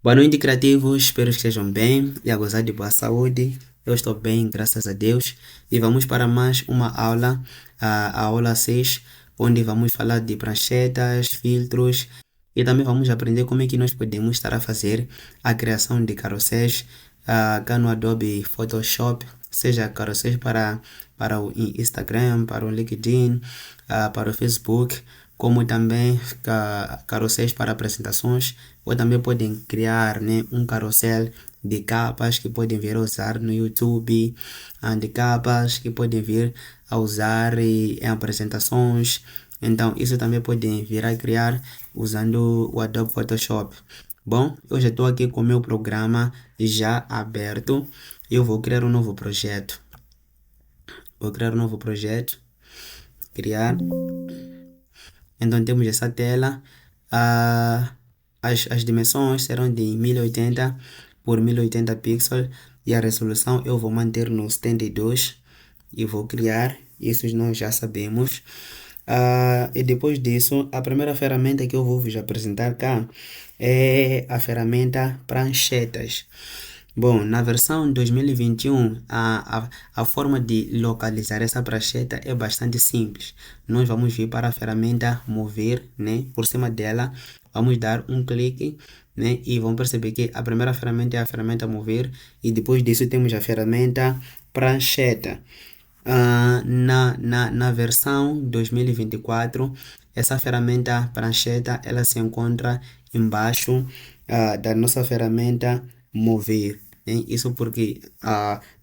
Boa noite, criativos. Espero que estejam bem e a gozar de boa saúde. Eu estou bem, graças a Deus. E vamos para mais uma aula, a aula 6, onde vamos falar de pranchetas, filtros e também vamos aprender como é que nós podemos estar a fazer a criação de carrosséis cá no Adobe Photoshop, seja carrosséis para o Instagram, para o LinkedIn, para o Facebook, como também carrosséis para apresentações, ou também podem criar, né, um carrossel de capas que podem vir a usar no YouTube, de capas que podem vir a usar em apresentações. Então, isso também podem vir a criar usando o Adobe Photoshop. Bom, eu já estou aqui com o meu programa já aberto. Eu vou criar um novo projeto. Vou criar um novo projeto. Criar. Então temos essa tela. As dimensões serão de 1080 por 1080 pixels e a resolução eu vou manter no 72 e vou criar. Isso nós já sabemos. E depois disso, a primeira ferramenta que eu vou vos apresentar cá é a ferramenta Pranchetas. Bom, na versão 2021, a forma de localizar essa prancheta é bastante simples. Nós vamos vir para a ferramenta Mover, né? Por cima dela, vamos dar um clique, né? E vamos perceber que a primeira ferramenta é a ferramenta Mover e depois disso temos a ferramenta Prancheta. Na versão 2024, essa ferramenta prancheta ela se encontra embaixo da nossa ferramenta Mover. Isso porque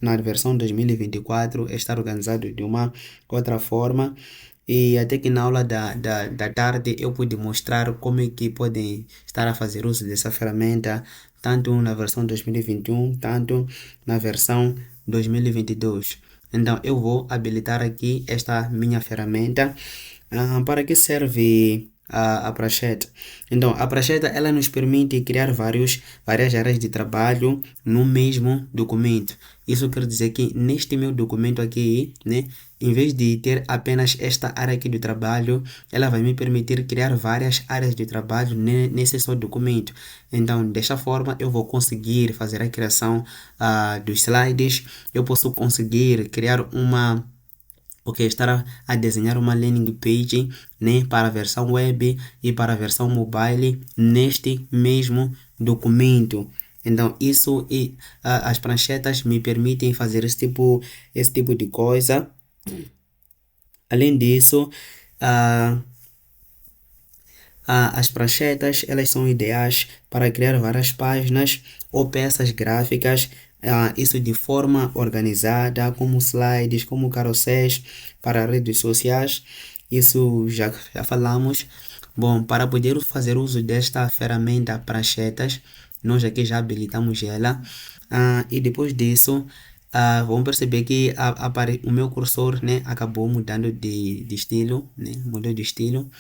na versão 2024 está organizado de uma outra forma. E até que na aula da tarde eu pude mostrar como é que podem estar a fazer uso dessa ferramenta, tanto na versão 2021, tanto na versão 2022. Então eu vou habilitar aqui esta minha ferramenta. Para que serve a prancheta? Então a prancheta ela nos permite criar várias áreas de trabalho no mesmo documento. Isso quer dizer que neste meu documento aqui, né, em vez de ter apenas esta área aqui do trabalho, ela vai me permitir criar várias áreas de trabalho nesse só documento. Então, desta forma, eu vou conseguir fazer a criação dos slides. Eu posso conseguir criar estar a desenhar uma landing page, né, para a versão web e para a versão mobile neste mesmo documento. Então, isso e as pranchetas me permitem fazer esse tipo de coisa. Além disso, as pranchetas elas são ideais para criar várias páginas ou peças gráficas, isso de forma organizada, como slides, como carrosséis para redes sociais. Isso já falamos. Bom, para poder fazer uso desta ferramenta pranchetas, nós aqui já habilitamos ela. E depois disso, vamos perceber que o meu cursor, né, acabou mudando de estilo, né, mudou de estilo.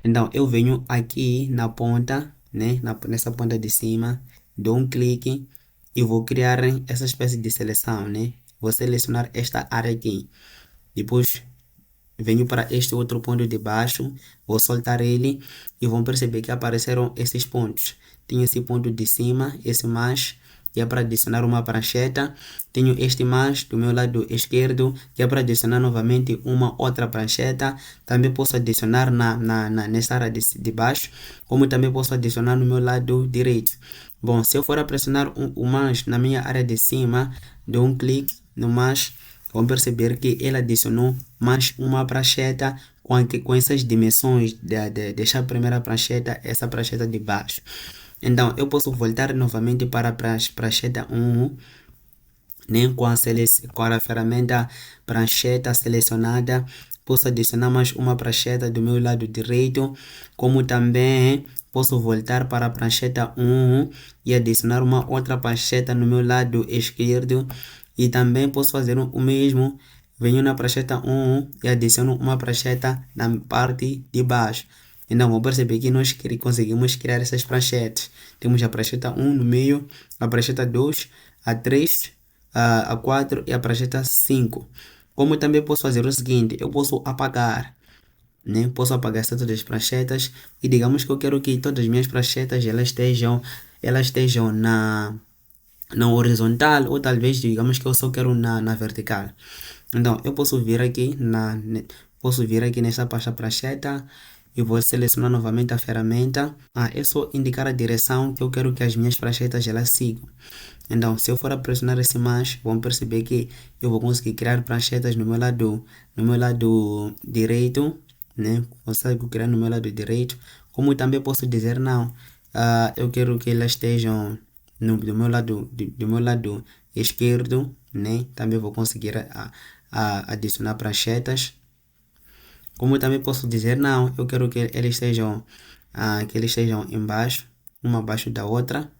Então eu venho aqui na ponta, né, nessa ponta de cima, dou um clique e vou criar essa espécie de seleção, né? Vou selecionar esta área aqui. Depois venho para este outro ponto de baixo, vou soltar ele e vão perceber que apareceram esses pontos. Tem esse ponto de cima, esse mais, que é para adicionar uma prancheta. Tenho este mais do meu lado esquerdo, que é para adicionar novamente uma outra prancheta. Também posso adicionar nessa área de baixo, como também posso adicionar no meu lado direito. Bom, se eu for a pressionar o mais na minha área de cima, dou um clique no mais, vão perceber que ele adicionou mais uma prancheta com essas dimensões dessa primeira prancheta, essa prancheta de baixo. Então eu posso voltar novamente para a prancheta 1, né, com a ferramenta prancheta selecionada. Posso adicionar mais uma prancheta do meu lado direito, como também posso voltar para a prancheta 1 e adicionar uma outra prancheta no meu lado esquerdo. E também posso fazer o mesmo. Venho na prancheta 1 e adiciono uma prancheta na parte de baixo. Então, vamos perceber que nós conseguimos criar essas pranchetas. Temos a prancheta 1 no meio, a prancheta 2, a 3, a 4 e a prancheta 5. Como também posso fazer o seguinte, eu posso apagar, né? Posso apagar todas as pranchetas e digamos que eu quero que todas as minhas pranchetas elas estejam elas estejam na horizontal, ou talvez digamos que eu só quero na vertical. Então eu posso vir aqui posso vir aqui nessa pasta prancheta e vou selecionar novamente a ferramenta. É só indicar a direção que eu quero que as minhas pranchetas elas sigam. Então, se eu for a pressionar esse mais, vão perceber que eu vou conseguir criar pranchetas no meu lado direito, né? Consigo criar no meu lado direito. Como também posso dizer não, eu quero que elas estejam do meu lado esquerdo, né? Também vou conseguir adicionar pranchetas. Como também posso dizer não, eu quero que eles estejam embaixo, uma abaixo da outra.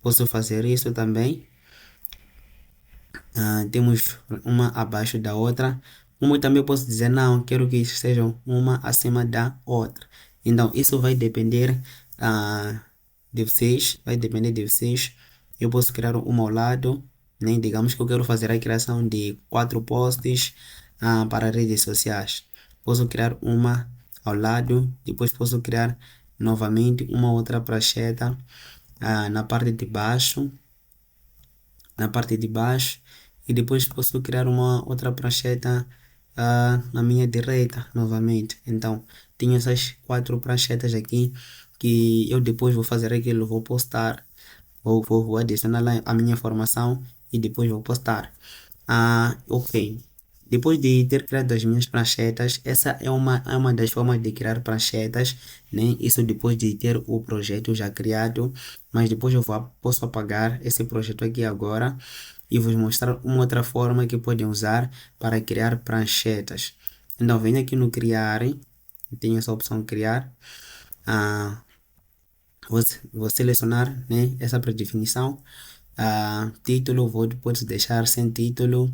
Posso fazer isso também. Temos uma abaixo da outra. Como também posso dizer não, quero que sejam uma acima da outra. Então isso vai depender de vocês, Eu posso criar uma ao lado, né? Digamos que eu quero fazer a criação de 4 posts para redes sociais. Posso criar uma ao lado, depois posso criar novamente uma outra prancheta na parte de baixo, e depois posso criar uma outra prancheta na minha direita novamente. Então tenho essas 4 pranchetas aqui que eu depois vou fazer aquilo, vou postar, vou adicionar lá a minha informação e depois vou postar. Ok. Depois de ter criado as minhas pranchetas, essa é uma das formas de criar pranchetas, né? Isso depois de ter o projeto já criado, mas depois posso apagar esse projeto aqui agora e vos mostrar uma outra forma que podem usar para criar pranchetas. Então, venho aqui no criar, tenho essa opção criar, vou selecionar, né, essa predefinição. Título, pode deixar sem título.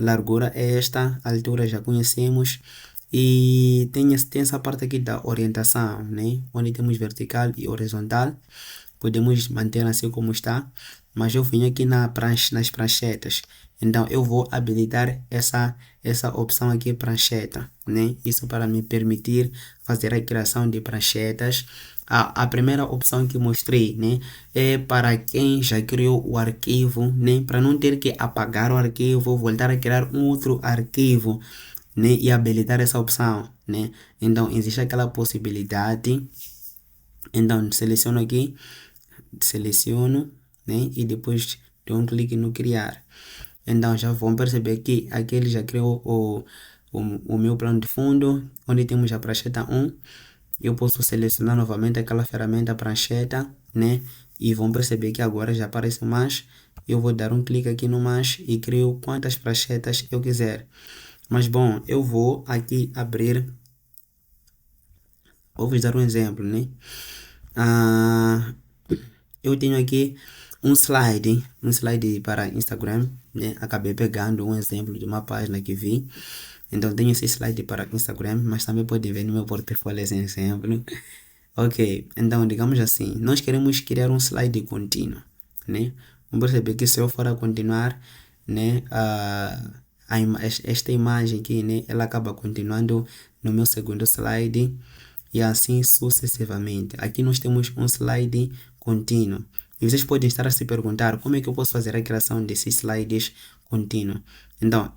Largura é esta, altura já conhecemos. E tem essa parte aqui da orientação, né? Onde temos vertical e horizontal. Podemos manter assim como está. Mas eu vim aqui nas pranchetas. Então eu vou habilitar essa opção aqui, prancheta, né? Isso para me permitir fazer a criação de pranchetas. A primeira opção que mostrei, né, é para quem já criou o arquivo, né, para não ter que apagar o arquivo, voltar a criar um outro arquivo, né, e habilitar essa opção, né. Então existe aquela possibilidade. Então seleciono aqui, né, e depois dou um clique no criar. Então já vão perceber que aqui ele já criou o meu plano de fundo, onde temos a prancheta 1. Eu posso selecionar novamente aquela ferramenta prancheta, né? E vão perceber que agora já aparece mais. Eu vou dar um clique aqui no mais e crio quantas pranchetas eu quiser. Mas bom, eu vou aqui abrir. Vou vos dar um exemplo, né? Eu tenho aqui um slide para Instagram, né? Acabei pegando um exemplo de uma página que vi. Então tenho esse slide para Instagram, mas também podem ver no meu portfólio esse exemplo. Ok, então digamos assim, nós queremos criar um slide contínuo, né? Vamos perceber que se eu for a continuar, né, esta imagem aqui, né, ela acaba continuando no meu segundo slide e assim sucessivamente. Aqui nós temos um slide contínuo. E vocês podem estar a se perguntar como é que eu posso fazer a criação desses slides contínuos. Então,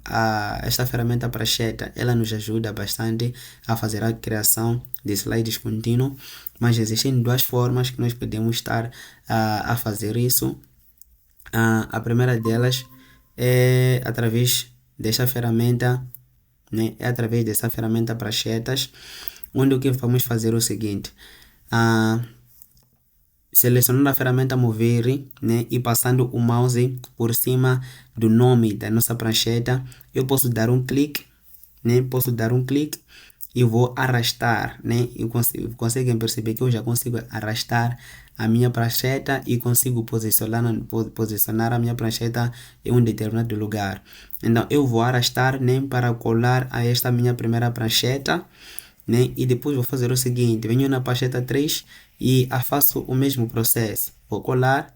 esta ferramenta prancheta, ela nos ajuda bastante a fazer a criação de slides contínuos, mas existem duas formas que nós podemos estar a fazer isso. A primeira delas é através desta ferramenta, né? É através dessa ferramenta pranchetas, onde o que vamos fazer é o seguinte. Selecionando a ferramenta mover, né, e passando o mouse por cima do nome da nossa prancheta, eu posso dar um clique, né, e vou arrastar, né, e conseguem perceber que eu já consigo arrastar a minha prancheta e consigo posicionar a minha prancheta em um determinado lugar. Então eu vou arrastar, né, para colar a esta minha primeira prancheta, né? E depois vou fazer o seguinte, venho na prancheta 3 e faço o mesmo processo. Vou colar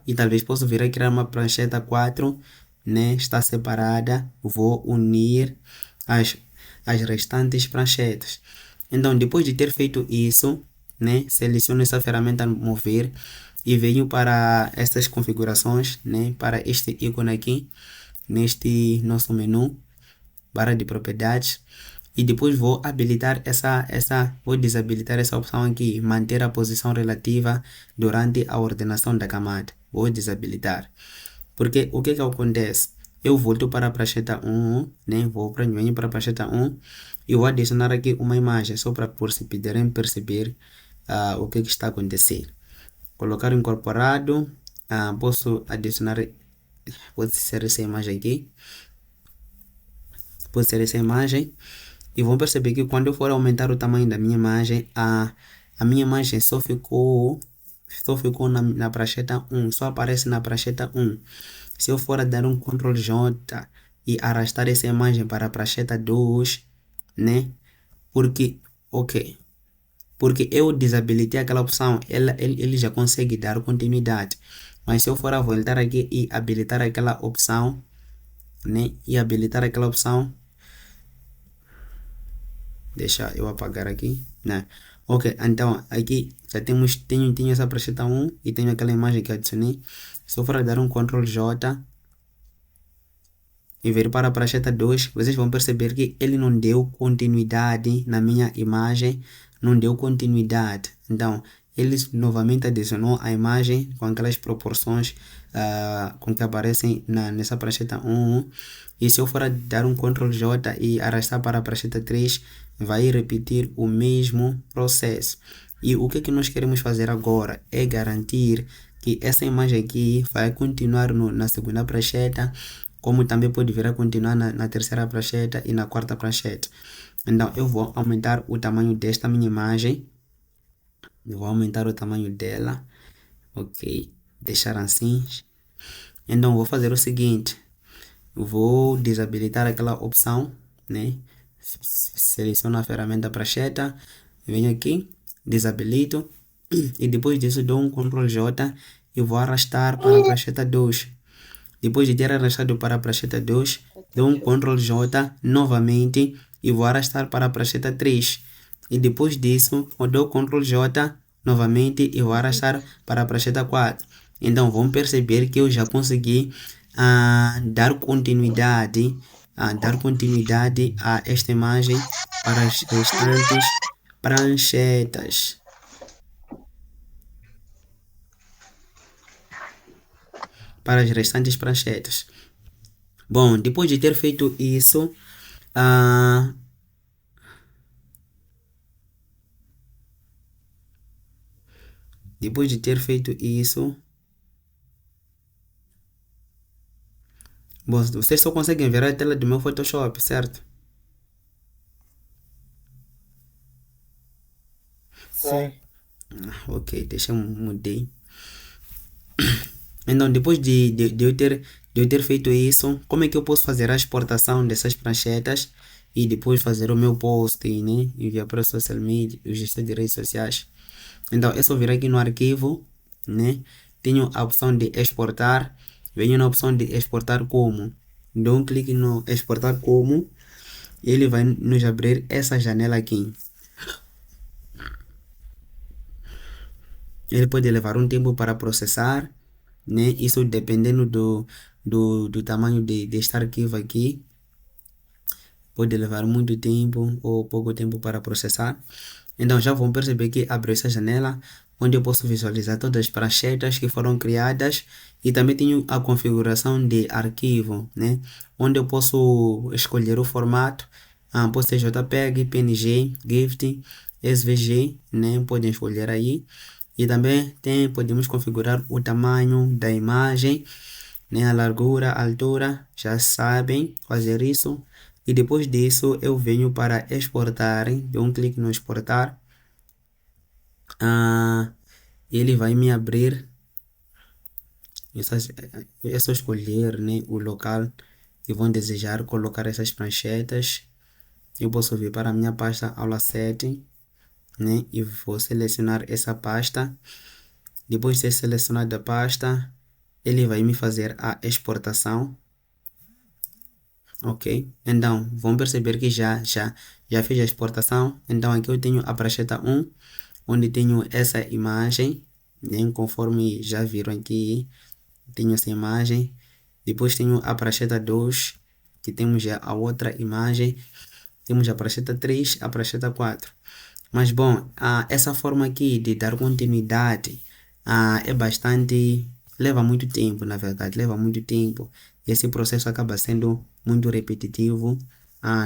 e talvez possa vir a criar uma prancheta 4, né? Está separada. Vou unir as restantes pranchetas. Então, depois de ter feito isso, né? Seleciono essa ferramenta mover e venho para estas configurações, né? Para este ícone aqui, neste nosso menu, barra de propriedades. E depois vou habilitar vou desabilitar essa opção aqui, manter a posição relativa durante a ordenação da camada. Vou desabilitar. Porque o que acontece? Eu volto para a prancheta 1, né? Venho para a prancheta 1 e vou adicionar aqui uma imagem só para poderem perceber o que está a acontecer. Colocar incorporado, posso adicionar, pode ser essa imagem aqui, pode ser essa imagem. E vão perceber que quando eu for aumentar o tamanho da minha imagem, a minha imagem só ficou na prancheta 1, só aparece na prancheta 1. Se eu for dar um Ctrl J e arrastar essa imagem para a prancheta 2, né? Porque eu desabilitei aquela opção, ele já consegue dar continuidade. Mas se eu for a voltar aqui e habilitar aquela opção, né? Deixa eu apagar aqui, né? Ok, então aqui já tenho essa prancheta 1 e tenho aquela imagem que adicionei. Se eu for dar um Ctrl J e vir para a prancheta 2, vocês vão perceber que ele não deu continuidade na minha imagem, não deu continuidade. Então, ele novamente adicionou a imagem com aquelas proporções com que aparecem nessa prancheta 1. E se eu for dar um Ctrl J e arrastar para a prancheta 3, vai repetir o mesmo processo. E o que nós queremos fazer agora é garantir que essa imagem aqui vai continuar na segunda prancheta, como também pode vir a continuar na terceira prancheta e na quarta prancheta. Então, eu vou aumentar o tamanho desta minha imagem. Eu vou aumentar o tamanho dela. Ok, deixar assim. Então, vou fazer o seguinte. Vou desabilitar aquela opção, né? Seleciono a ferramenta prancheta. Venho aqui, desabilito. E depois disso, dou um Ctrl J e vou arrastar para a prancheta 2. Depois de ter arrastado para a prancheta 2, dou um Ctrl J novamente e vou arrastar para a prancheta 3. E depois disso, eu dou Ctrl J novamente e vou arrastar para a prancheta 4. Então, vão perceber que eu já consegui dar continuidade a esta imagem para as restantes pranchetas. Bom, depois de ter feito isso, bom, vocês só conseguem ver a tela do meu Photoshop, certo? Sim. Ok, deixa eu mudei. Então, depois de eu ter feito isso, como é que eu posso fazer a exportação dessas pranchetas e depois fazer o meu post, né? Enviar para o social media, o gestor de redes sociais. Então, é só vir aqui no arquivo, né? Tenho a opção de exportar. Venho na opção de exportar como. Dou um clique no exportar como. E ele vai nos abrir essa janela aqui. Ele pode levar um tempo para processar, né? Isso dependendo do tamanho deste arquivo aqui. Pode levar muito tempo ou pouco tempo para processar. Então já vão perceber que abriu essa janela onde eu posso visualizar todas as pranchetas que foram criadas e também tenho a configuração de arquivo, né? Onde eu posso escolher o formato, pode ser JPEG, PNG, GIF, SVG, né? Podem escolher aí. E também podemos configurar o tamanho da imagem, né? A largura, a altura, já sabem fazer isso. E depois disso eu venho para exportar, dou um clique no exportar. Ele vai me abrir, é só escolher, né, o local que vão desejar colocar essas pranchetas. Eu posso vir para a minha pasta aula 7, né, e vou selecionar essa pasta. Depois de ter selecionado a pasta, ele vai me fazer a exportação. Ok, então vão perceber que já fiz a exportação. Então aqui eu tenho a prancheta 1, onde tenho essa imagem, né? Conforme já viram aqui, tenho essa imagem. Depois tenho a prancheta 2, que temos já a outra imagem. Temos a prancheta 3, a prancheta 4. Mas bom, essa forma aqui de dar continuidade é bastante... leva muito tempo, na verdade, leva muito tempo. Esse processo acaba sendo muito repetitivo,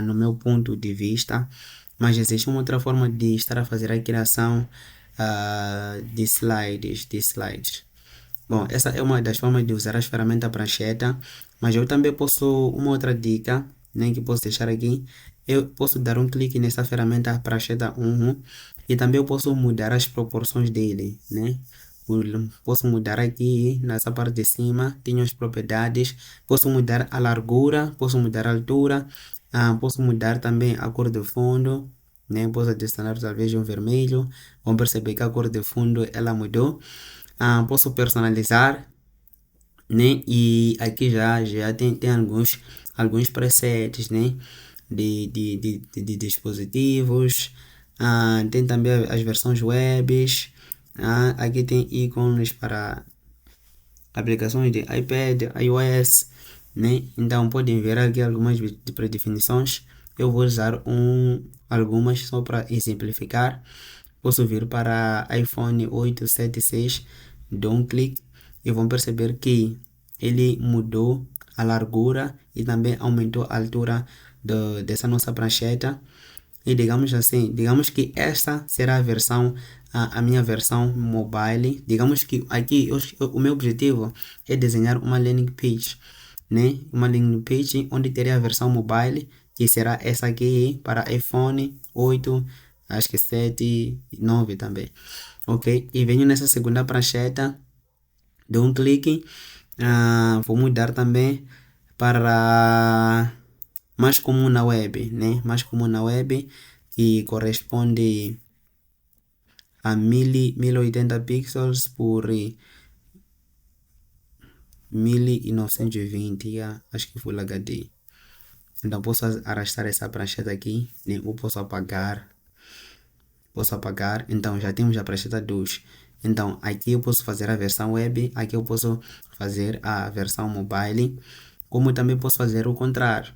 no meu ponto de vista. Mas existe uma outra forma de estar a fazer a criação de slides. Bom, essa é uma das formas de usar as ferramentas prancheta, mas eu também posso, uma outra dica, né, que posso deixar aqui, eu posso dar um clique nessa ferramenta prancheta 1 e também eu posso mudar as proporções dele, né? Posso mudar aqui nessa parte de cima, tenho as propriedades, posso mudar a largura, posso mudar a altura, posso mudar também a cor de fundo, né? Posso adicionar talvez um vermelho, vão perceber que a cor de fundo ela mudou. Posso personalizar, né? E aqui já tem alguns presets, né? De dispositivos. Tem também as versões webs. Aqui tem ícones para aplicações de iPad, iOS, né? Então podem ver aqui algumas predefinições. Eu vou usar algumas só para exemplificar. Posso vir para iPhone 8, 7, 6, dou um clique e vão perceber que ele mudou a largura e também aumentou a altura dessa nossa prancheta. E digamos assim, digamos que esta será a minha versão mobile. Digamos que aqui o meu objetivo é desenhar uma landing page, né? Uma landing page onde teria a versão mobile, que será essa aqui para iPhone 8, acho que 7 e 9 também. Ok? E venho nessa segunda prancheta, dou um clique, vou mudar também para mais comum na web, né? Mais comum na web, que corresponde a 1080 pixels por 1920, acho que Full HD. Então posso arrastar essa prancheta aqui, né? Ou posso apagar. Então já temos a prancheta 2. Então aqui eu posso fazer a versão web, aqui eu posso fazer a versão mobile, como também posso fazer o contrário.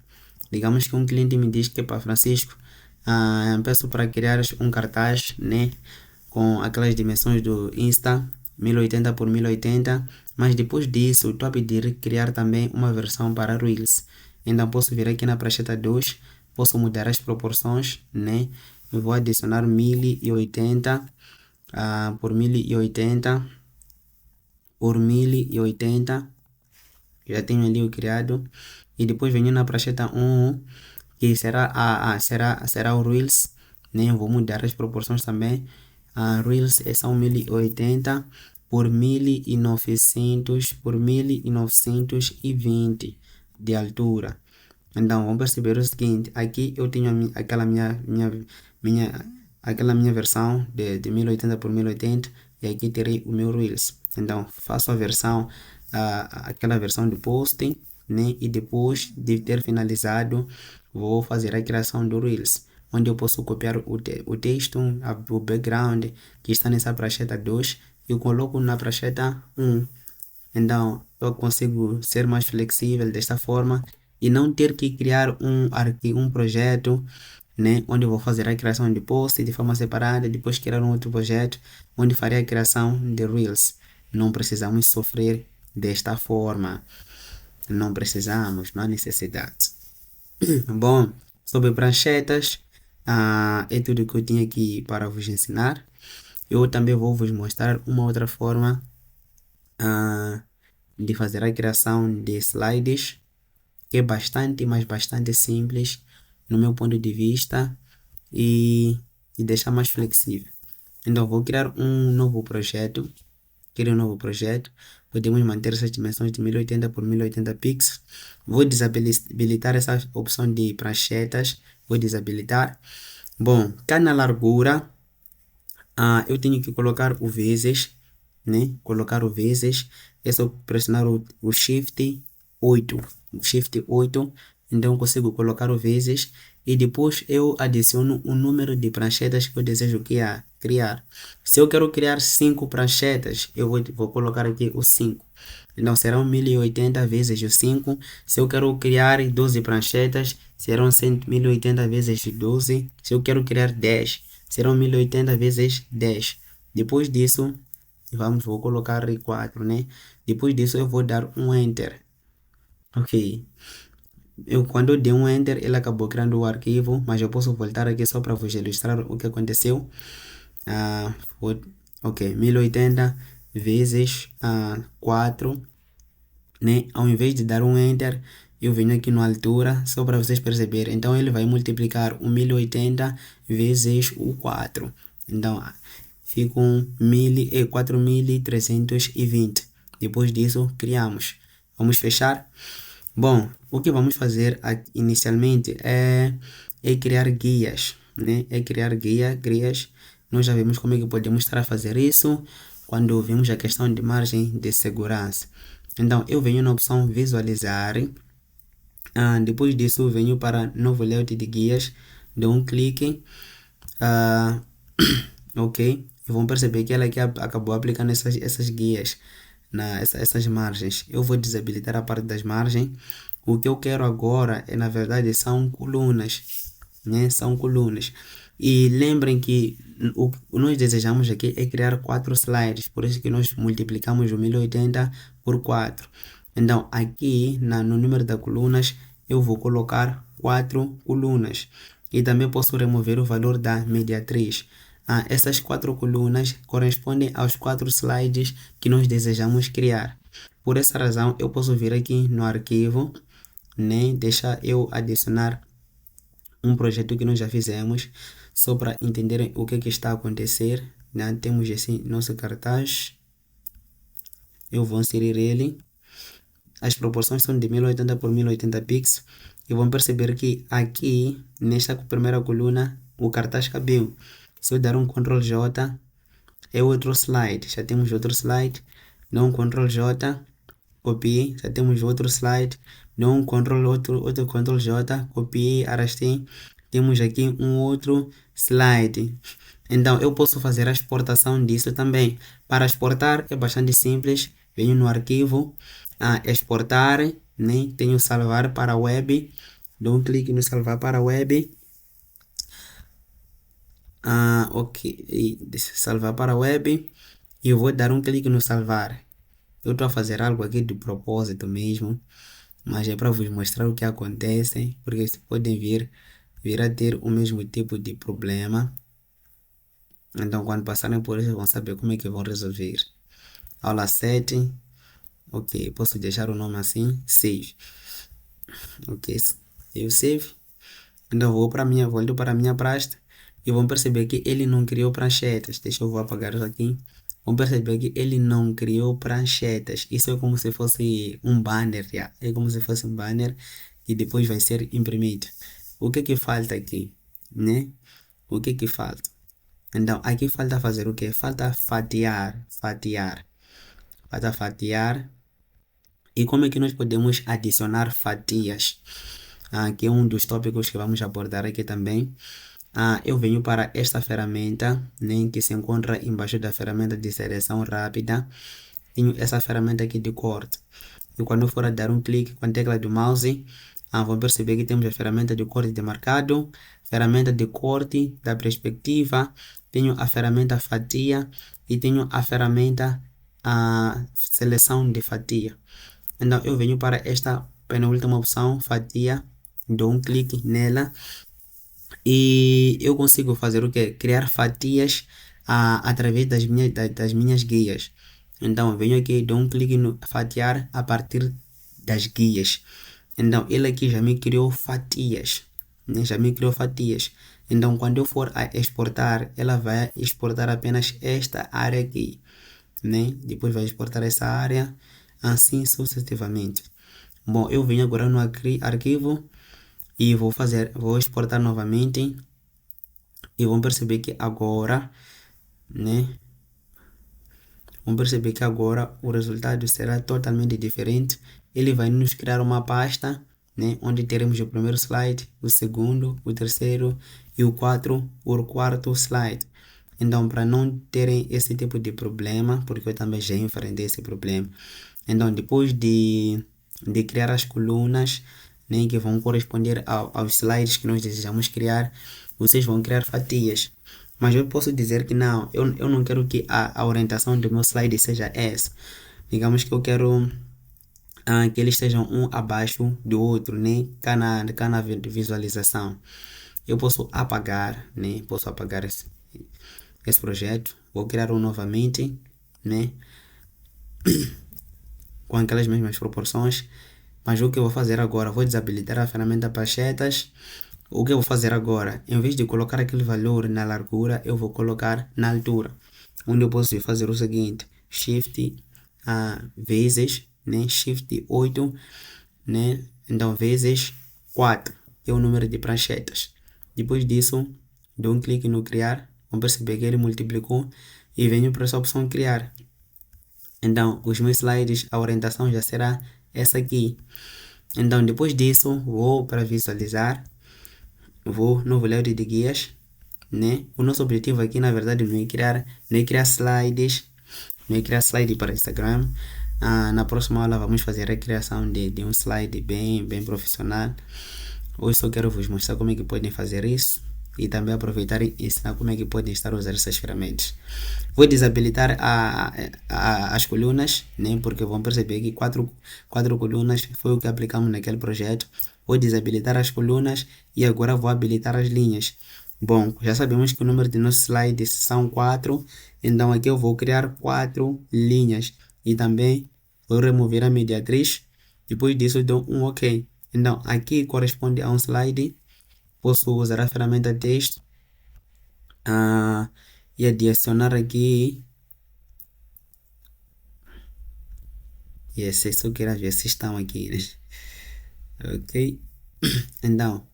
Digamos que um cliente me diz que para Francisco, peço para criar um cartaz, né, com aquelas dimensões do Insta, 1080 por 1080, mas depois disso estou a pedir criar também uma versão para Reels. Então posso vir aqui na prancheta 2, posso mudar as proporções, né? Eu vou adicionar 1080 por 1080 por 1080. Já tenho ali o criado. E depois venho na prancheta 1, que será o Reels, né? Vou mudar as proporções também. Reels são 1080 por 1900 por 1920 de altura. Então vamos perceber o seguinte, aqui eu tenho aquela minha versão de 1080 por 1080 e aqui terei o meu Reels. Então faço aquela versão de post, né? E depois de ter finalizado, vou fazer a criação do Reels, onde eu posso copiar o texto, o background que está nessa prancheta 2 e eu coloco na prancheta 1. Então eu consigo ser mais flexível desta forma e não ter que criar um projeto, né, onde eu vou fazer a criação de post de forma separada, depois criar um outro projeto onde farei a criação de Reels. Não precisamos sofrer desta forma. Não precisamos, não há necessidade. Bom, sobre pranchetas, é tudo que eu tinha aqui para vos ensinar. Eu também vou vos mostrar uma outra forma de fazer a criação de slides, que é bastante, mas bastante simples no meu ponto de vista e deixar mais flexível. Então vou criar um novo projeto. Podemos manter essas dimensões de 1080 por 1080 pixels. Vou desabilitar essa opção de pranchetas. Vou desabilitar. Bom, cá na largura, eu tenho que colocar o vezes, né? Colocar o vezes. É só pressionar o Shift 8. Shift 8. Então consigo colocar o vezes. e depois eu adiciono o número de pranchetas que eu desejo criar. Se eu quero criar 5 pranchetas, eu vou colocar aqui o 5. Então serão 1080 vezes o 5. Se eu quero criar 12 pranchetas, serão 1080 vezes 12. Se eu quero criar 10, serão 1080 vezes 10. Depois disso, vou colocar 4, né? Depois disso eu vou dar um Enter. Ok. Quando eu dei um Enter, ele acabou criando o arquivo, mas eu posso voltar aqui só para vos ilustrar o que aconteceu. Ok, 1080 vezes 4, né? Ao invés de dar um Enter, eu venho aqui na altura, só para vocês perceberem. Então, ele vai multiplicar o 1080 vezes o 4. Então, ficam 4.320. Depois disso, criamos. Vamos fechar? Bom, o que vamos fazer inicialmente é criar guias, né? É criar guias. Nós já vimos como é que podemos estar a fazer isso quando vimos a questão de margem de segurança. Então, eu venho na opção visualizar. Depois disso, venho para novo layout de guias. Dou um clique. Ok. E vão perceber que ela aqui acabou aplicando essas guias, essas margens. Eu vou desabilitar a parte das margens. O que eu quero agora na verdade, são colunas, né? São colunas. E lembrem que o que nós desejamos aqui é criar 4 slides, por isso que nós multiplicamos o 1080 por 4. Então, aqui no número de colunas, eu vou colocar 4 colunas. E também posso remover o valor da mediatriz. Essas 4 colunas correspondem aos 4 slides que nós desejamos criar. Por essa razão, eu posso vir aqui no arquivo, né? Deixa eu adicionar um projeto que nós já fizemos, só para entenderem o que está a acontecer, né? Temos assim nosso cartaz. Eu vou inserir ele. As proporções são de 1080 por 1080 pixels. E vão perceber que aqui, nesta primeira coluna, o cartaz cabeu. Se eu dar um Ctrl J, é outro slide. Já temos outro slide. Dá um Ctrl J, copiei. Já temos outro slide. Dá um outro Ctrl J, copiei, arrastei. Temos aqui um outro slide. Então, eu posso fazer a exportação disso também. Para exportar é bastante simples. Venho no arquivo, exportar, né? Tenho salvar para web. Dou um clique no salvar para web. Ok, salvar para web. E eu vou dar um clique no salvar. Eu estou a fazer algo aqui de propósito mesmo, mas é para vos mostrar o que acontece, porque vocês podem vir a ter o mesmo tipo de problema. Então, quando passarem por isso, vão saber como é que vão resolver. Aula 7. Ok, posso deixar o nome assim, save. Ok, eu save. Então, volto para a minha pasta e vão perceber que ele não criou pranchetas. Deixa eu apagar isso aqui. Vão perceber que ele não criou pranchetas. Isso é como se fosse um banner, já. É como se fosse um banner e depois vai ser imprimido. O que falta aqui, né? O que falta? Então, aqui falta fazer o que? Falta fatiar. Falta fatiar. E como é que nós podemos adicionar fatias? Que é um dos tópicos que vamos abordar aqui também. Eu venho para esta ferramenta, né, que se encontra embaixo da ferramenta de seleção rápida. Tenho essa ferramenta aqui de corte. E quando for a dar um clique com a tecla do mouse, vão perceber que temos a ferramenta de corte de marcado, ferramenta de corte da perspectiva, tenho a ferramenta fatia e tenho a ferramenta seleção de fatia. Então eu venho para esta penúltima opção, fatia, dou um clique nela e eu consigo fazer o que? Criar fatias através das minhas guias. Então eu venho aqui, dou um clique no fatiar a partir das guias. Então ele aqui já me criou fatias, né? Já me criou fatias. Então quando eu for a exportar, ela vai exportar apenas esta área aqui, né? Depois vai exportar essa área, assim sucessivamente. Bom, eu venho agora no arquivo e vou exportar novamente e vão perceber que agora, né? Vão perceber que agora o resultado será totalmente diferente. Ele vai nos criar uma pasta, né? Onde teremos o primeiro slide, o segundo, o terceiro e o quarto slide. Então, para não terem esse tipo de problema, porque eu também já enfrentei esse problema. Então, depois de criar as colunas, né, que vão corresponder aos slides que nós desejamos criar, vocês vão criar fatias. Mas eu posso dizer que não, eu não quero que a orientação do meu slide seja essa. Digamos que eu quero que eles estejam um abaixo do outro, né? Cada visualização. Eu posso apagar, né? Posso apagar esse projeto. Vou criar um novamente, né? Com aquelas mesmas proporções. Mas o que eu vou fazer agora? Vou desabilitar a ferramenta pranchetas. O que eu vou fazer agora? Em vez de colocar aquele valor na largura, eu vou colocar na altura. Onde eu posso fazer o seguinte: Shift vezes, né? Shift 8, né? Então vezes 4 é o número de pranchetas. Depois disso, dou um clique no criar. Vão perceber que ele multiplicou e venho para essa opção criar. Então, os meus slides, a orientação já será essa aqui. Então, depois disso, vou para visualizar, vou no layout de guias, né? O nosso objetivo aqui, na verdade, não é criar slides, não é criar slide para Instagram. Na próxima aula vamos fazer a criação de um slide bem profissional. Hoje só quero vos mostrar como é que podem fazer isso e também aproveitar e ensinar como é que podem estar a usar essas ferramentas. Vou desabilitar as colunas, né? Porque vão perceber que quatro colunas foi o que aplicamos naquele projeto. Vou desabilitar as colunas e agora vou habilitar as linhas. Bom, já sabemos que o número de nossos slides são 4, então aqui eu vou criar 4 linhas e também vou remover a mediatriz. Depois disso dou um OK. Então aqui corresponde a um slide. Posso usar a ferramenta texto e adicionar aqui. Yes, isso eu quero ver se estão aqui, né? Ok. Então,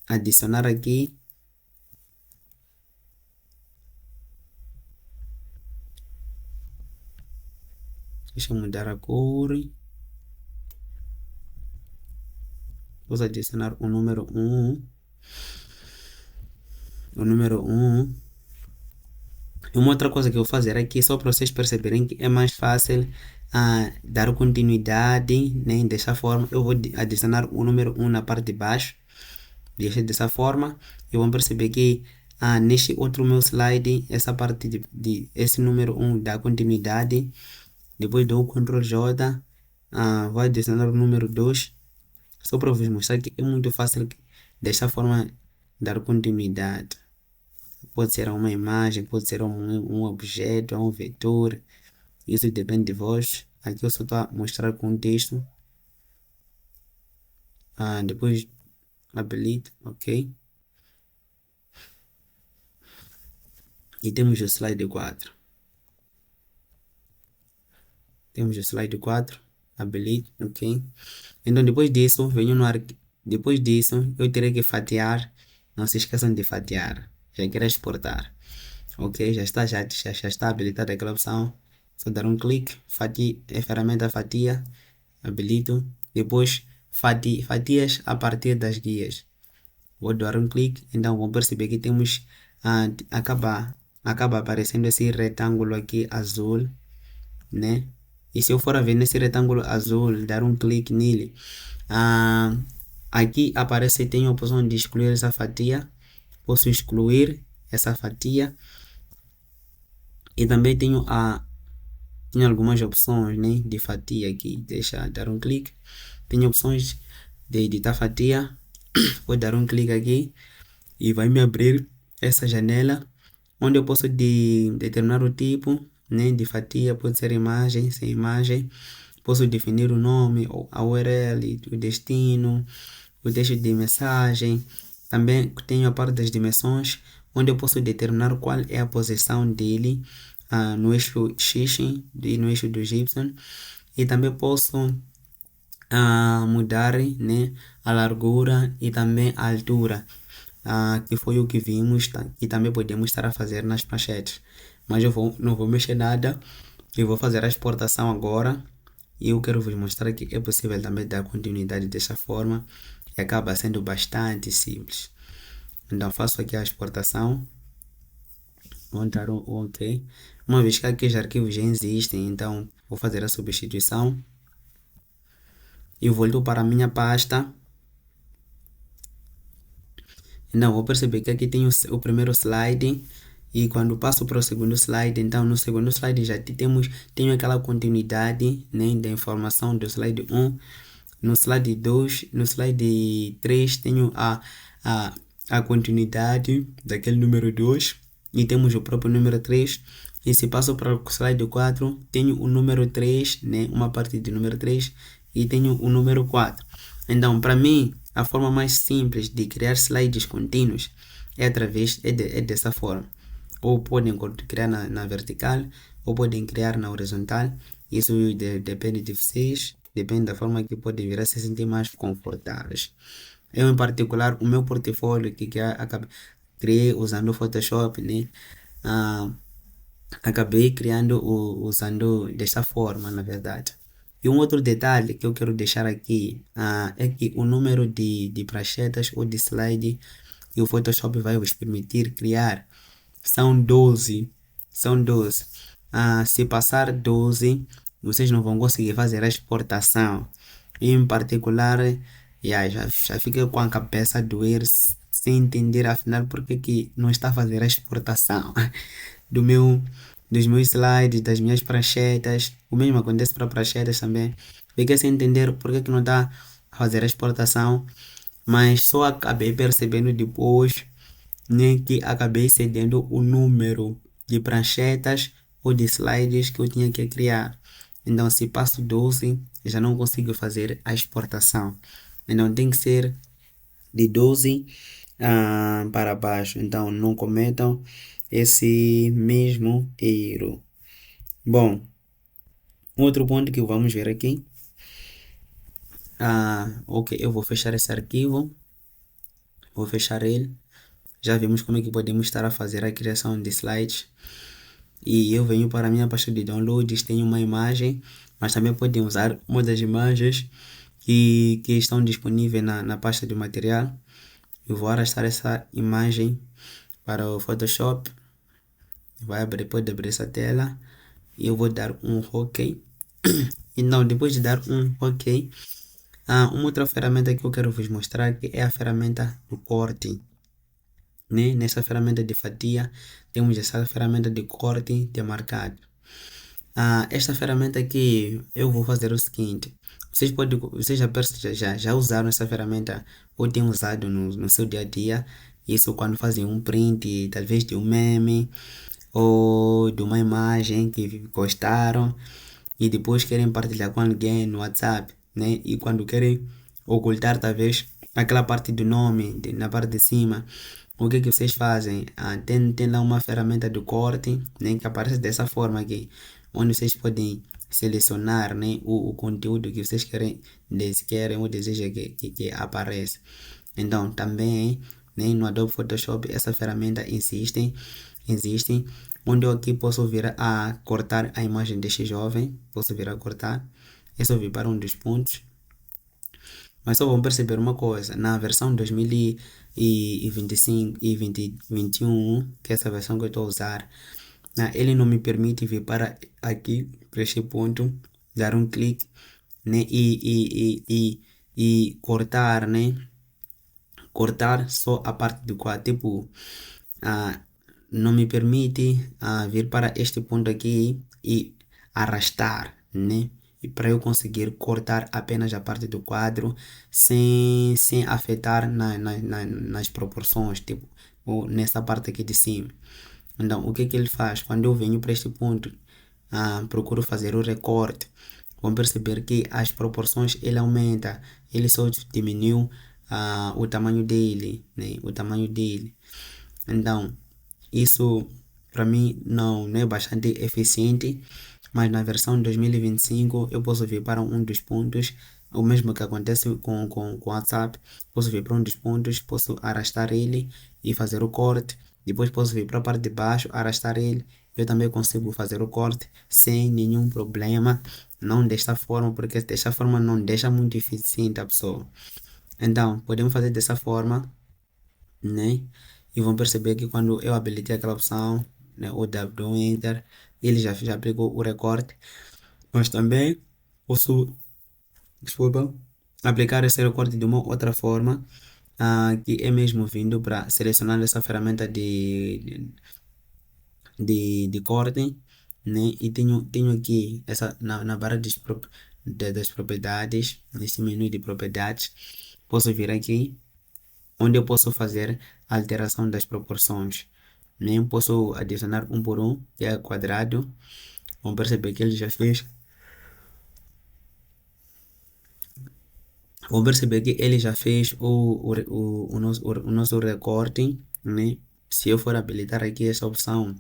adicionar aqui. Deixa eu mudar a cor. Vou adicionar o número 1. O número 1. E uma outra coisa que eu vou fazer aqui, só para vocês perceberem que é mais fácil dar continuidade, né? Dessa forma, eu vou adicionar o número 1 na parte de baixo. Deixa dessa forma. E vão perceber que neste outro meu slide, essa parte de esse número 1 dá continuidade. Depois dou o Ctrl J, vou adicionar o número 2, só para vos mostrar que é muito fácil desta forma dar continuidade. Pode ser uma imagem, pode ser um objeto, um vetor, isso depende de vós. Aqui eu só estou a mostrar com texto. Depois habilito, ok. E temos o slide 4. Temos o slide 4, habilito, ok. Então depois disso, venho no depois disso, eu terei que fatiar. Não se esqueçam de fatiar. Já quero exportar. Ok, já está habilitada aquela opção. Só dar um clique, fatia, a ferramenta fatia, habilito. Depois fatias a partir das guias. Vou dar um clique, então vão perceber que temos acaba aparecendo esse retângulo aqui azul, né? E se eu for a ver nesse retângulo azul, dar um clique nele, aqui aparece, tem a opção de excluir essa fatia. Posso excluir essa fatia. E também tenho algumas opções, né, de fatia aqui. Deixa dar um clique. Tenho opções de editar fatia. Vou dar um clique aqui e vai me abrir essa janela onde eu posso determinar o tipo, né, de fatia. Pode ser imagem, sem imagem. Posso definir o nome, a URL, o destino, o texto de mensagem. Também tenho a parte das dimensões, onde eu posso determinar qual é a posição dele no eixo X e no eixo do Y. E também posso mudar, né, a largura e também a altura, que foi o que vimos, e também podemos estar a fazer nas pranchetes. Mas eu não vou mexer nada. Eu vou fazer a exportação agora. E eu quero vos mostrar que é possível também dar continuidade dessa forma e acaba sendo bastante simples. Então faço aqui a exportação, vou dar um OK. Uma vez que aqui os arquivos já existem, então vou fazer a substituição e volto para a minha pasta. Então vou perceber que aqui tem o primeiro slide e quando passo para o segundo slide, então no segundo slide já tenho aquela continuidade, né, da informação do slide 1. No slide 2, no slide 3 tenho a continuidade daquele número 2 e temos o próprio número 3. E se passo para o slide 4, tenho o número 3, né, uma parte do número 3 e tenho o número 4. Então, para mim, a forma mais simples de criar slides contínuos é dessa forma. Ou podem criar na vertical, ou podem criar na horizontal. Isso depende de vocês, depende da forma que podem vir a se sentir mais confortáveis. Eu, em particular, o meu portfólio que criei usando o Photoshop, né? Acabei criando usando dessa forma, na verdade. E um outro detalhe que eu quero deixar aqui é que o número de pranchetas ou de slide que o Photoshop vai vos permitir criar são 12. São 12. Se passar 12, vocês não vão conseguir fazer a exportação. E, em particular, já fiquei com a cabeça a doer sem entender afinal porque que não está a fazer a exportação do meu, dos meus slides, das minhas pranchetas. O mesmo acontece para pranchetas também. Fiquei sem entender porque que não está a fazer a exportação, mas só acabei percebendo depois, né, que acabei cedendo o número de pranchetas ou de slides que eu tinha que criar. Então, se passo 12, já não consigo fazer a exportação. Então, tem que ser de 12 para baixo. Então, não cometam esse mesmo erro. Bom, outro ponto que vamos ver aqui. Ok, eu vou fechar esse arquivo. Vou fechar ele. Já vimos como é que podemos estar a fazer a criação de slides. E eu venho para a minha pasta de downloads, tenho uma imagem, mas também podem usar uma das imagens que estão disponíveis na pasta de material. Eu vou arrastar essa imagem para o Photoshop. Pode abrir essa tela e eu vou dar um OK. Então, depois de dar um OK, uma outra ferramenta que eu quero vos mostrar que é a ferramenta do corte. Né? Nessa ferramenta de fatia, temos essa ferramenta de corte de marcado. Esta ferramenta aqui, eu vou fazer o seguinte. Vocês já usaram essa ferramenta ou têm usado no seu dia a dia. Isso quando fazem um print, talvez de um meme ou de uma imagem que gostaram e depois querem partilhar com alguém no WhatsApp, né? E quando querem ocultar talvez aquela parte do nome na parte de cima, o que vocês fazem? Tem lá uma ferramenta de corte, né? Que aparece dessa forma aqui, onde vocês podem selecionar, né, o conteúdo que vocês querem ou desejam que apareça. Então também, né, no Adobe Photoshop essa ferramenta existe, onde eu aqui posso vir a cortar a imagem deste jovem, posso vir a cortar, é só vir para um dos pontos, mas só vão perceber uma coisa, na versão 2025 e 2021, que é essa versão que eu estou a usar, ele não me permite vir para aqui, para este ponto, dar um clique, né, e cortar, né, cortar só a parte do quadro, tipo, não me permite vir para este ponto aqui e arrastar, né? E para eu conseguir cortar apenas a parte do quadro sem afetar nas proporções, tipo, ou nessa parte aqui de cima. Então, o que ele faz? Quando eu venho para este ponto, procuro fazer o recorte. Vão perceber que as proporções ele aumenta, ele só diminuiu o tamanho dele, né? O tamanho dele. Então, isso para mim não é bastante eficiente, mas na versão 2025 eu posso vir para um dos pontos, o mesmo que acontece com o WhatsApp, posso vir para um dos pontos, posso arrastar ele e fazer o corte, depois posso vir para a parte de baixo, arrastar ele eu também consigo fazer o corte sem nenhum problema, não desta forma, porque desta forma não deixa muito eficiente a pessoa. Então, podemos fazer dessa forma, né? E vão perceber que quando eu habilitei aquela opção, né, o W Enter, ele já aplicou o recorte, mas também posso, desculpa, aplicar esse recorte de uma outra forma, que é mesmo vindo para selecionar essa ferramenta de corte, né? E tenho aqui essa na barra das propriedades, nesse menu de propriedades, posso vir aqui onde eu posso fazer a alteração das proporções. Nem posso adicionar um por um, que é quadrado. Vamos perceber que ele já fez. Vamos perceber que ele já fez o nosso recorte, né? Se eu for habilitar aqui essa opção,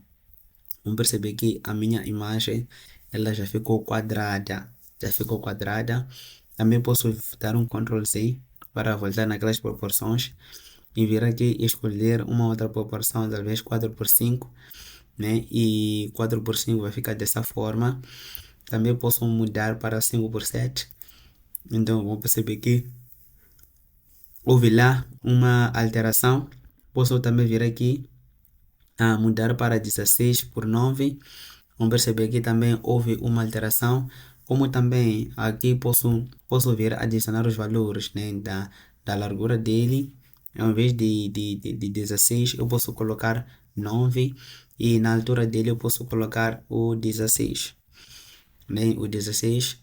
vamos perceber que a minha imagem ela já ficou quadrada. Já ficou quadrada. Também posso dar um Ctrl Z para voltar naquelas proporções e vir aqui e escolher uma outra proporção, talvez 4:5, né? E 4:5 vai ficar dessa forma. Também posso mudar para 5:7. Então vamos perceber que houve lá uma alteração. Posso também vir aqui a mudar para 16:9. Vamos perceber que também houve uma alteração. Como também aqui posso vir adicionar os valores, né, da largura dele. Ao invés de 16, eu posso colocar 9. E na altura dele eu posso colocar o 16. Né, o 16,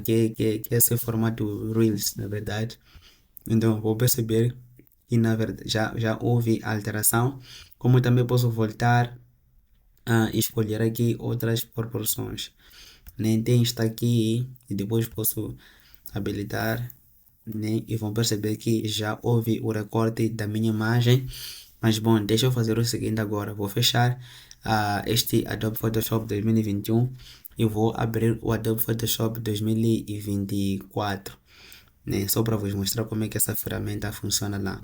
que é esse formato Reels, na verdade. Então, vou perceber que na verdade já houve alteração, como também posso voltar a escolher aqui outras proporções. Nem tem está aqui e depois posso habilitar, né? E vão perceber que já houve o recorte da minha imagem. Mas bom, deixa eu fazer o seguinte agora. Vou fechar este Adobe Photoshop 2021 e vou abrir o Adobe Photoshop 2024, né? Só para vos mostrar como é que essa ferramenta funciona lá,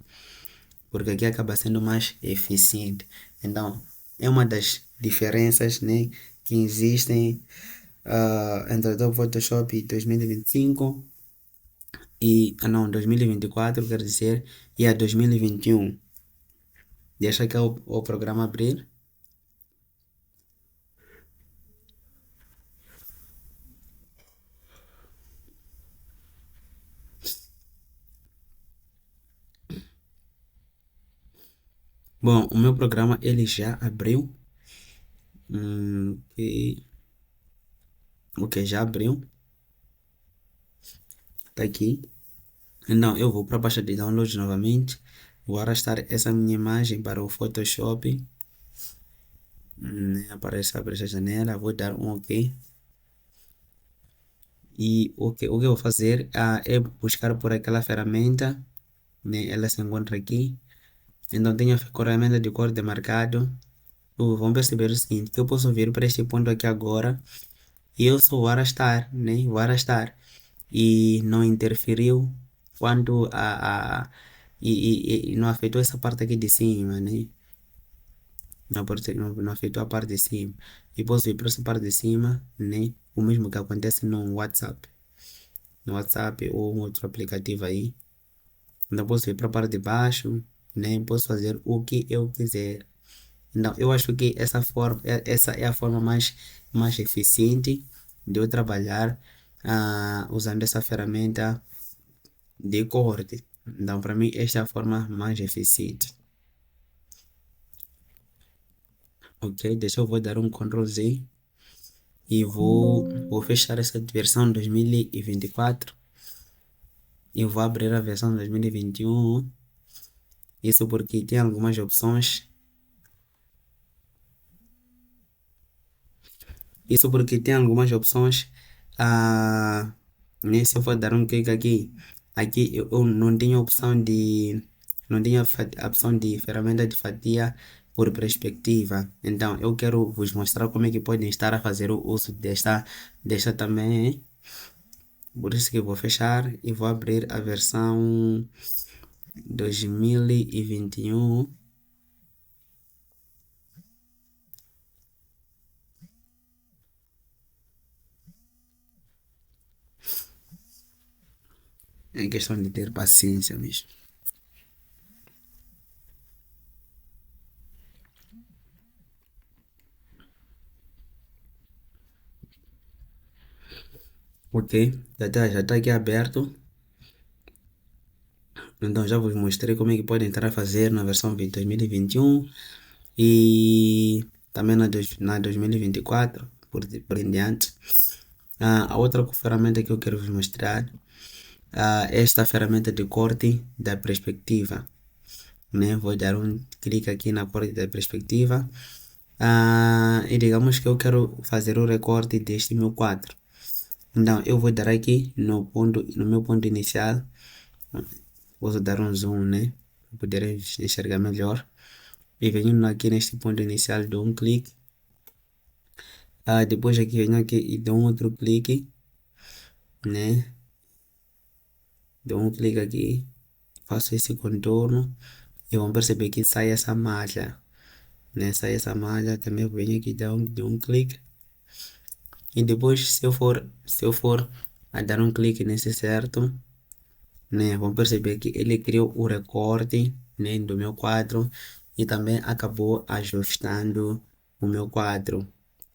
porque aqui acaba sendo mais eficiente. Então, é uma das diferenças, né, que existem entre o Adobe Photoshop 2025 não, 2024, quer dizer, e a 2021. Deixa que o programa abrir. Bom, o meu programa ele já abriu. E, ok, já abriu. Tá aqui. Então, eu vou para a pasta de download novamente. Vou arrastar essa minha imagem para o Photoshop. Aparece abre essa janela. Vou dar um OK. E o que eu vou fazer é buscar por aquela ferramenta, né? Ela se encontra aqui. Então, tenho a ferramenta de cor demarcado. Vamos perceber o seguinte, que eu posso vir para este ponto aqui agora e eu só vou arrastar, né? Vou arrastar e não interferiu quanto e não afetou essa parte aqui de cima, né? Não afetou a parte de cima. E posso vir para essa parte de cima, né? O mesmo que acontece no WhatsApp. No WhatsApp ou outro aplicativo aí. Então posso vir para a parte de baixo, né? Posso fazer o que eu quiser. Não, eu acho que essa é a forma mais eficiente de eu trabalhar usando essa ferramenta de corte. Então, para mim, esta é a forma mais eficiente. Ok, deixa eu vou dar um Ctrl Z e vou fechar essa versão 2024 e vou abrir a versão 2021. Isso porque tem algumas opções. Isso porque tem algumas opções. Nem se eu for dar um clique aqui eu não tenho opção de. Não tenho a opção de ferramenta de fatia por perspectiva. Então eu quero vos mostrar como é que podem estar a fazer o uso desta também. Por isso que eu vou fechar e vou abrir a versão 2021. É questão de ter paciência mesmo. Ok, já tá aqui aberto. Então já vos mostrei como é que pode entrar a fazer na versão 2021 e também na 2024, por em diante. A outra ferramenta que eu quero vos mostrar é esta ferramenta de corte da perspectiva. Né? Vou dar um clique aqui na corte da perspectiva e digamos que eu quero fazer o recorte deste meu quadro. Então eu vou dar aqui no meu ponto inicial. Vou dar um zoom, né? Para poder enxergar melhor. E venho aqui neste ponto inicial, dou um clique. Depois aqui venho aqui e dou um outro clique, né? Dou um clique aqui, faço esse contorno e vão perceber que sai essa malha, né? Sai essa malha, também venho aqui dou um clique e depois se eu for a dar um clique nesse certo, né? Vão perceber que ele criou o recorte, né, do meu quadro e também acabou ajustando o meu quadro,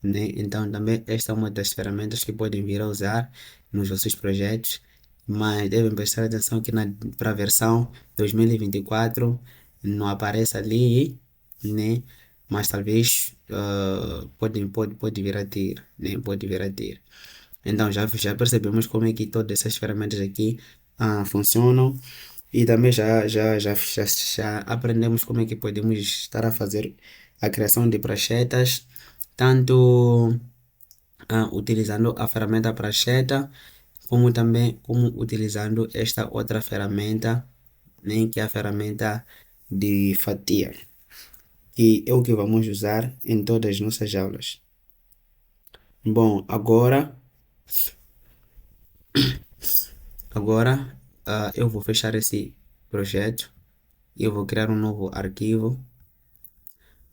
né? Então também esta é uma das ferramentas que podem vir a usar nos vossos projetos, mas devem prestar atenção que para a versão 2024 não aparece ali, né? Mas talvez pode vir a ter, né? Pode vir a ter. Então já percebemos como é que todas essas ferramentas aqui funcionam e também já aprendemos como é que podemos estar a fazer a criação de pranchetas, tanto utilizando a ferramenta prancheta, como também como utilizando esta outra ferramenta, né, que é a ferramenta de fatia, que é o que vamos usar em todas as nossas aulas. Bom, agora eu vou fechar esse projeto e eu vou criar um novo arquivo.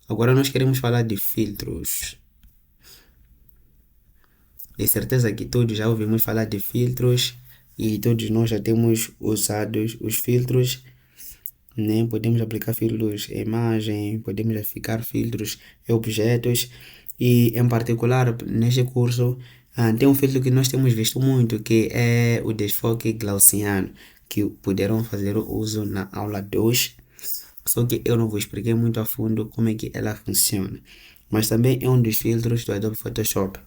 Agora nós queremos falar de filtros. De certeza que todos já ouvimos falar de filtros e todos nós já temos usado os filtros, né? Podemos aplicar filtros em imagem, podemos aplicar filtros em objetos e em particular neste curso tem um filtro que nós temos visto muito que é o desfoque gaussiano, que puderam fazer uso na aula 2, só que eu não vou explicar muito a fundo como é que ela funciona, mas também é um dos filtros do Adobe Photoshop.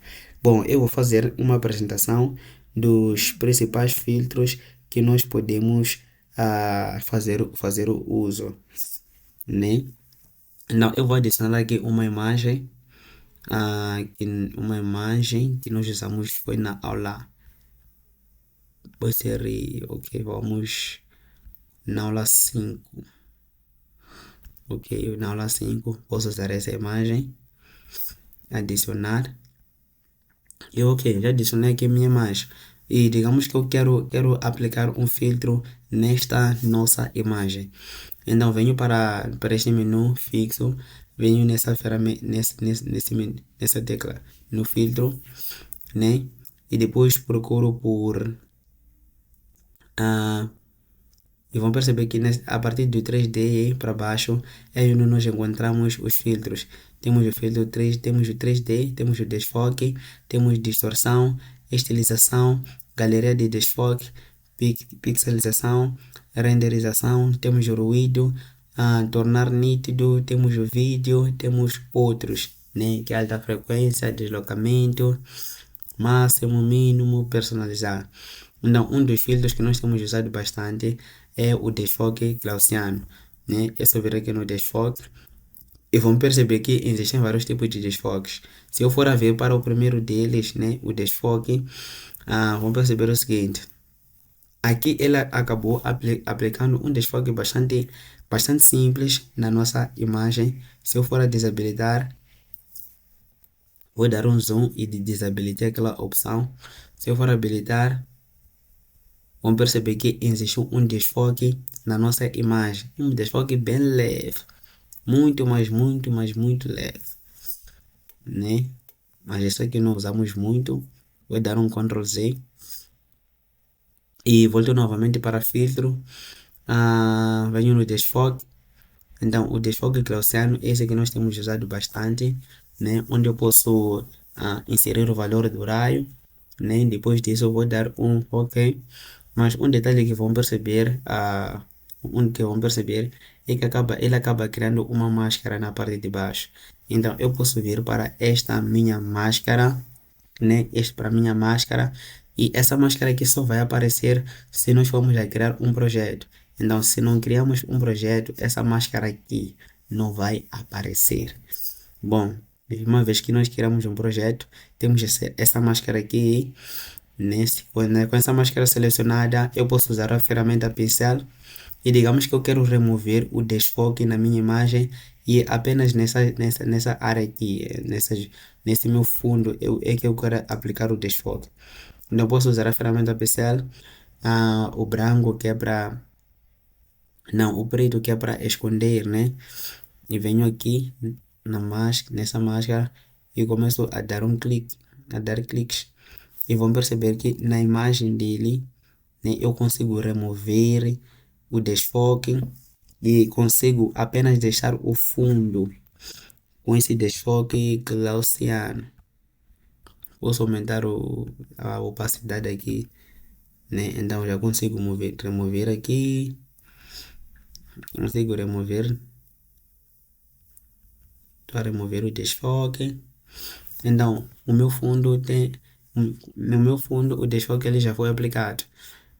Bom, eu vou fazer uma apresentação dos principais filtros que nós podemos fazer o uso, né? Então, eu vou adicionar aqui uma imagem, uma imagem que nós usamos foi na aula. Pode ser, ok, vamos na aula 5. Ok, na aula 5 posso usar essa imagem, adicionar. E ok, já adicionei aqui minha imagem. E digamos que eu quero aplicar um filtro nesta nossa imagem. Então venho para este menu fixo, venho nessa ferramenta, nessa tecla, no filtro, né? E depois procuro por e vão perceber que a partir do 3D para baixo é onde nós encontramos os filtros. Temos o filtro 3, temos o 3D, temos o desfoque, temos distorção, estilização, galeria de desfoque, pixelização, renderização, temos o ruído, tornar nítido, temos o vídeo, temos outros, né, que é alta frequência, deslocamento, máximo, mínimo, personalizar. Então, um dos filtros que nós temos usado bastante é o desfoque gaussiano, né? É só vir aqui no desfoque e vão perceber que existem vários tipos de desfoques. Se eu for a ver para o primeiro deles, né, o desfoque, vão perceber o seguinte. Aqui ele acabou aplicando um desfoque bastante simples na nossa imagem. Se eu for a desabilitar, vou dar um zoom e desabilitar aquela opção. Se eu for habilitar, vão perceber que existe um desfoque na nossa imagem. Um desfoque bem leve. Muito, mas muito, mas muito leve. Né? Mas isso aqui não usamos muito. Vou dar um Ctrl Z. e volto novamente para filtro, venho no desfoque. Então, o desfoque gaussiano, esse que nós temos usado bastante, né? Onde eu posso inserir o valor do raio, né? Depois disso eu vou dar um OK. Mas um detalhe que vão perceber, é que ele acaba criando uma máscara na parte de baixo. Então, eu posso vir para esta minha máscara, né? Este para minha máscara. E essa máscara aqui só vai aparecer se nós formos a criar um projeto. Então, se não criamos um projeto, essa máscara aqui não vai aparecer. Bom, uma vez que nós criamos um projeto, temos essa máscara aqui. Com essa máscara selecionada, eu posso usar a ferramenta pincel e digamos que eu quero remover o desfoque na minha imagem e apenas nessa área aqui, nesse meu fundo, é que eu quero aplicar o desfoque. Então, eu posso usar a ferramenta pincel, o branco que é para... Não, o preto que é para esconder, né? E venho aqui nessa máscara e começo a dar um clique, a dar cliques. E vão perceber que na imagem dele, né, eu consigo remover o desfoque e consigo apenas deixar o fundo com esse desfoque gaussiano. Posso aumentar a opacidade aqui, né? Então já consigo remover aqui, consigo remover, estou a remover o desfoque. Então o meu fundo no meu fundo o desfoque ele já foi aplicado.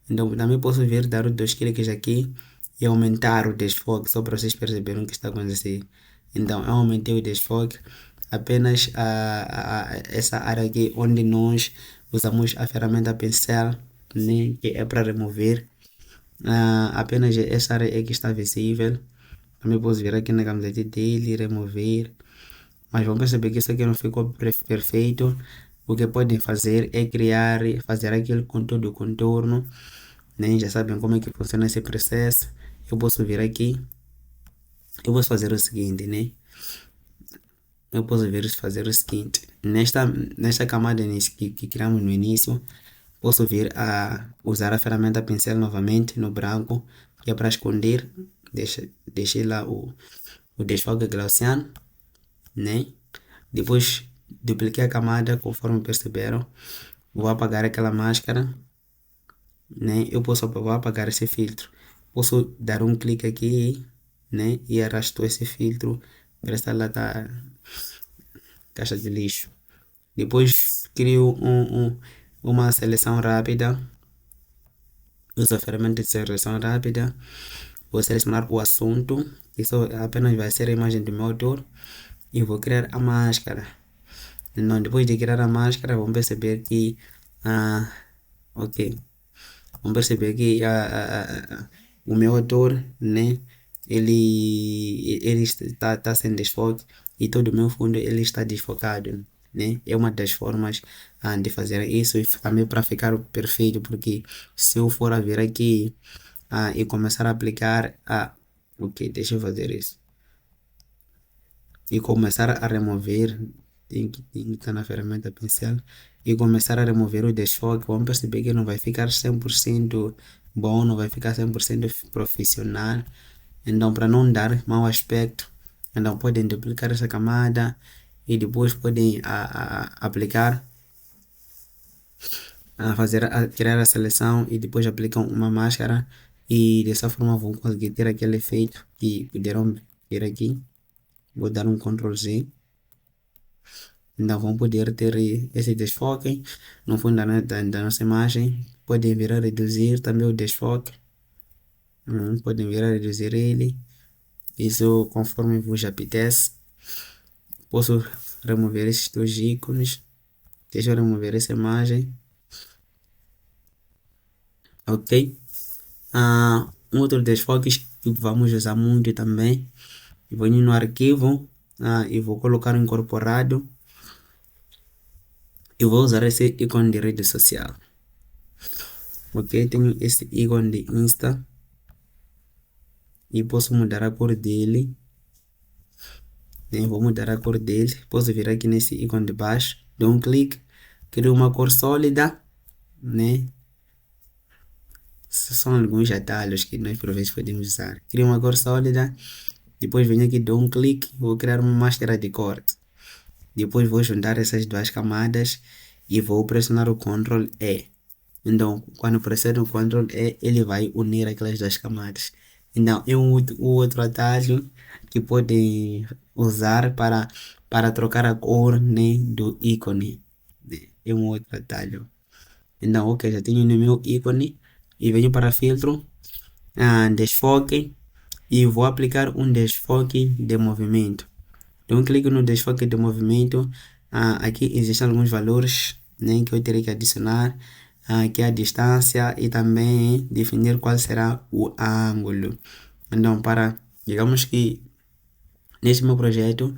Então também posso vir dar os dois cliques aqui e aumentar o desfoque só para vocês perceberem o que está acontecendo. Então eu aumentei o desfoque apenas essa área aqui onde nós usamos a ferramenta pincel, né, que é para remover. Apenas essa área é que está visível. Também posso vir aqui na camiseta dele e remover. Mas vão perceber que isso aqui não ficou perfeito. O que podem fazer é fazer aquele contorno do contorno, né? Já sabem como é que funciona esse processo. Eu posso vir aqui, eu posso fazer o seguinte, né? Eu posso vir fazer o seguinte, nesta camada que criamos no início, posso vir a usar a ferramenta pincel novamente no branco, que é para esconder, deixei lá o desfoque gaussiano, né? Depois dupliquei a camada, conforme perceberam, vou apagar aquela máscara, né? Vou apagar esse filtro. Posso dar um clique aqui, né? E arrasto esse filtro para esta lata, caixa de lixo. Depois crio uma seleção rápida. Uso a ferramenta de seleção rápida. Vou selecionar o assunto. Isso apenas vai ser a imagem do meu autor. E vou criar a máscara. Então, depois de criar a máscara, vamos perceber que... ok. Vamos perceber que o meu autor, né? Ele está sem desfoque e todo o meu fundo ele está desfocado, né? É uma das formas de fazer isso e também para ficar perfeito, porque se eu for a vir aqui e começar a aplicar, ok, deixa eu fazer isso e começar a remover, tem que estar na ferramenta pincel e começar a remover o desfoque, vamos perceber que não vai ficar 100% bom, não vai ficar 100% profissional. Então, para não dar mau aspecto, então podem duplicar essa camada e depois podem aplicar, criar a seleção e depois aplicam uma máscara e dessa forma vão conseguir ter aquele efeito que puderam ver aqui. Vou dar um Ctrl Z. Então vão poder ter esse desfoque no fundo da nossa imagem. Podem vir a reduzir também o desfoque. Podem vir a reduzir ele. Isso conforme vos apetece. Posso remover esses dois ícones. Deixa eu remover essa imagem. Ok. Um outro desfoque que vamos usar muito também. Vou ir no arquivo e vou colocar incorporado. Eu vou usar esse ícone de rede social. Ok, tenho esse ícone de Insta e posso mudar a cor dele. Vou mudar a cor dele. Posso vir aqui nesse ícone de baixo, dou um clique, crio uma cor sólida, né? São alguns atalhos que nós por vezes podemos usar. Crio uma cor sólida, depois venho aqui, dou um clique, vou criar uma máscara de corte. Depois vou juntar essas duas camadas e vou pressionar o Ctrl E. Então, quando pressiono o Ctrl E, ele vai unir aquelas duas camadas. Então, é o outro atalho que podem usar para trocar a cor, né, do ícone. É um outro atalho. Então, ok, já tenho no meu ícone e venho para filtro, desfoque e vou aplicar um desfoque de movimento. Então, clico no desfoque de movimento. Aqui existem alguns valores, né, que eu terei que adicionar, que é a distância e também definir qual será o ângulo. Então, digamos que neste meu projeto,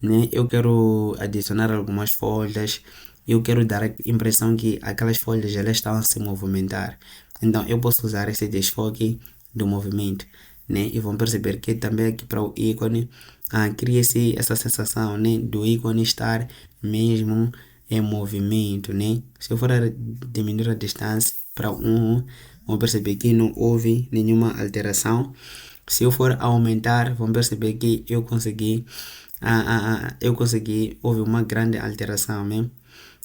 né, eu quero adicionar algumas folhas, eu quero dar a impressão que aquelas folhas elas estão a se movimentar. Então, eu posso usar esse desfoque do movimento, né, e vão perceber que também aqui para o ícone, cria-se essa sensação, né, do ícone estar mesmo em movimento, né. Se eu for diminuir a distância para 1, vão perceber que não houve nenhuma alteração. Se eu for aumentar, vão perceber que houve uma grande alteração, né?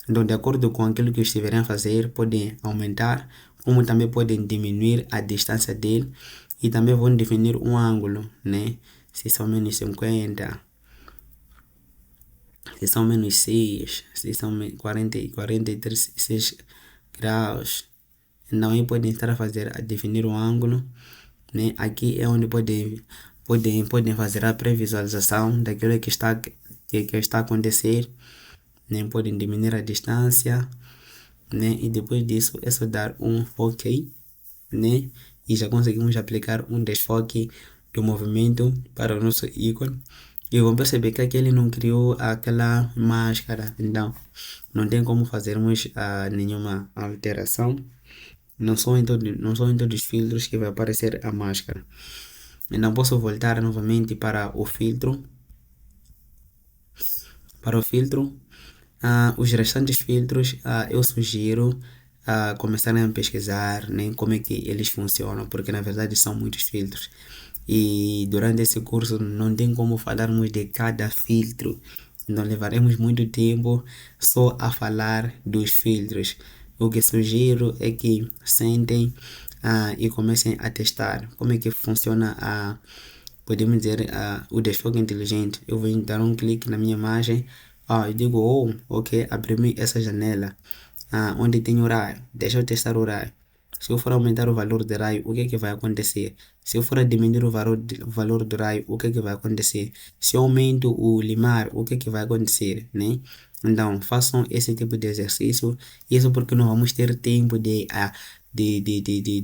Então, de acordo com aquilo que estiverem a fazer, podem aumentar, como também podem diminuir a distância dele e também vão definir um ângulo, né? Se são menos 50, se são menos 6, se são 46 graus. Então, aí podem estar a definir um ângulo, né? Aqui é onde podem fazer a previsualização daquilo que está a acontecer, né? Podem diminuir a distância, né? E depois disso é só dar um OK, né? E já conseguimos aplicar um desfoque do movimento para o nosso ícone. E vão perceber que aqui ele não criou aquela máscara, então não tem como fazermos nenhuma alteração. Não são em todos os filtros que vai aparecer a máscara. Então posso voltar novamente para o filtro. Para o filtro, os restantes filtros, eu sugiro começarem a pesquisar, né, como é que eles funcionam, porque na verdade são muitos filtros. E durante esse curso não tem como falarmos de cada filtro. Então levaremos muito tempo só a falar dos filtros. O que sugiro é que sentem e comecem a testar como é que funciona podemos dizer, o desfoque inteligente. Eu vou dar um clique na minha imagem, eu digo, ok, abri-me essa janela, onde tem o raio, deixa eu testar o raio. Se eu for aumentar o valor do raio, o que é que vai acontecer? Se eu for diminuir o valor do raio, o que é que vai acontecer? Se eu aumento o limar, o que é que vai acontecer, né? Então, façam esse tipo de exercício. Isso porque não vamos ter tempo de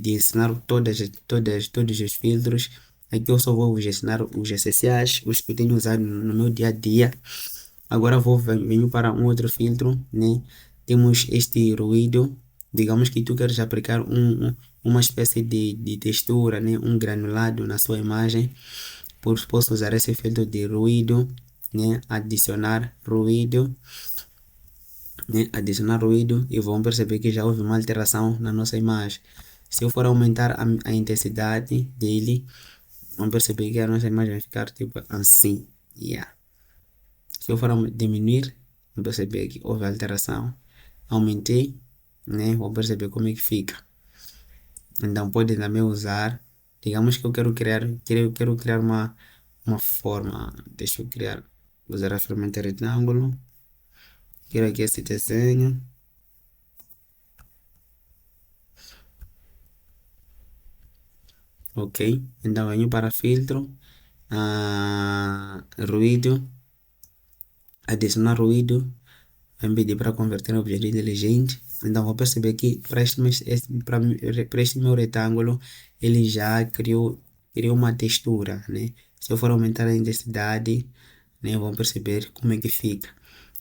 ensinar todos os filtros. Aqui eu só vou vos ensinar os essenciais, os que eu tenho usado no meu dia a dia. Agora venho para um outro filtro, né? Temos este ruído. Digamos que tu queres aplicar uma espécie de textura, né? Um granulado na sua imagem. Posso usar esse filtro de ruído, né? Adicionar ruído, né? Adicionar ruído e vão perceber que já houve uma alteração na nossa imagem. Se eu for aumentar a intensidade dele, vão perceber que a nossa imagem vai ficar tipo assim. Yeah. Se eu for diminuir, vão perceber que houve alteração. Aumentei, né? Vou perceber como é que fica. Então pode também usar. Digamos que eu quero criar uma forma. Deixa eu usar a ferramenta retângulo. Quero aqui esse desenho. Ok, então venho para filtro, ruído, adicionar ruído, vai pedir para converter em objeto inteligente. Então vou perceber que para este meu retângulo ele já criou uma textura, né? Se eu for aumentar a intensidade, né, vão perceber como é que fica.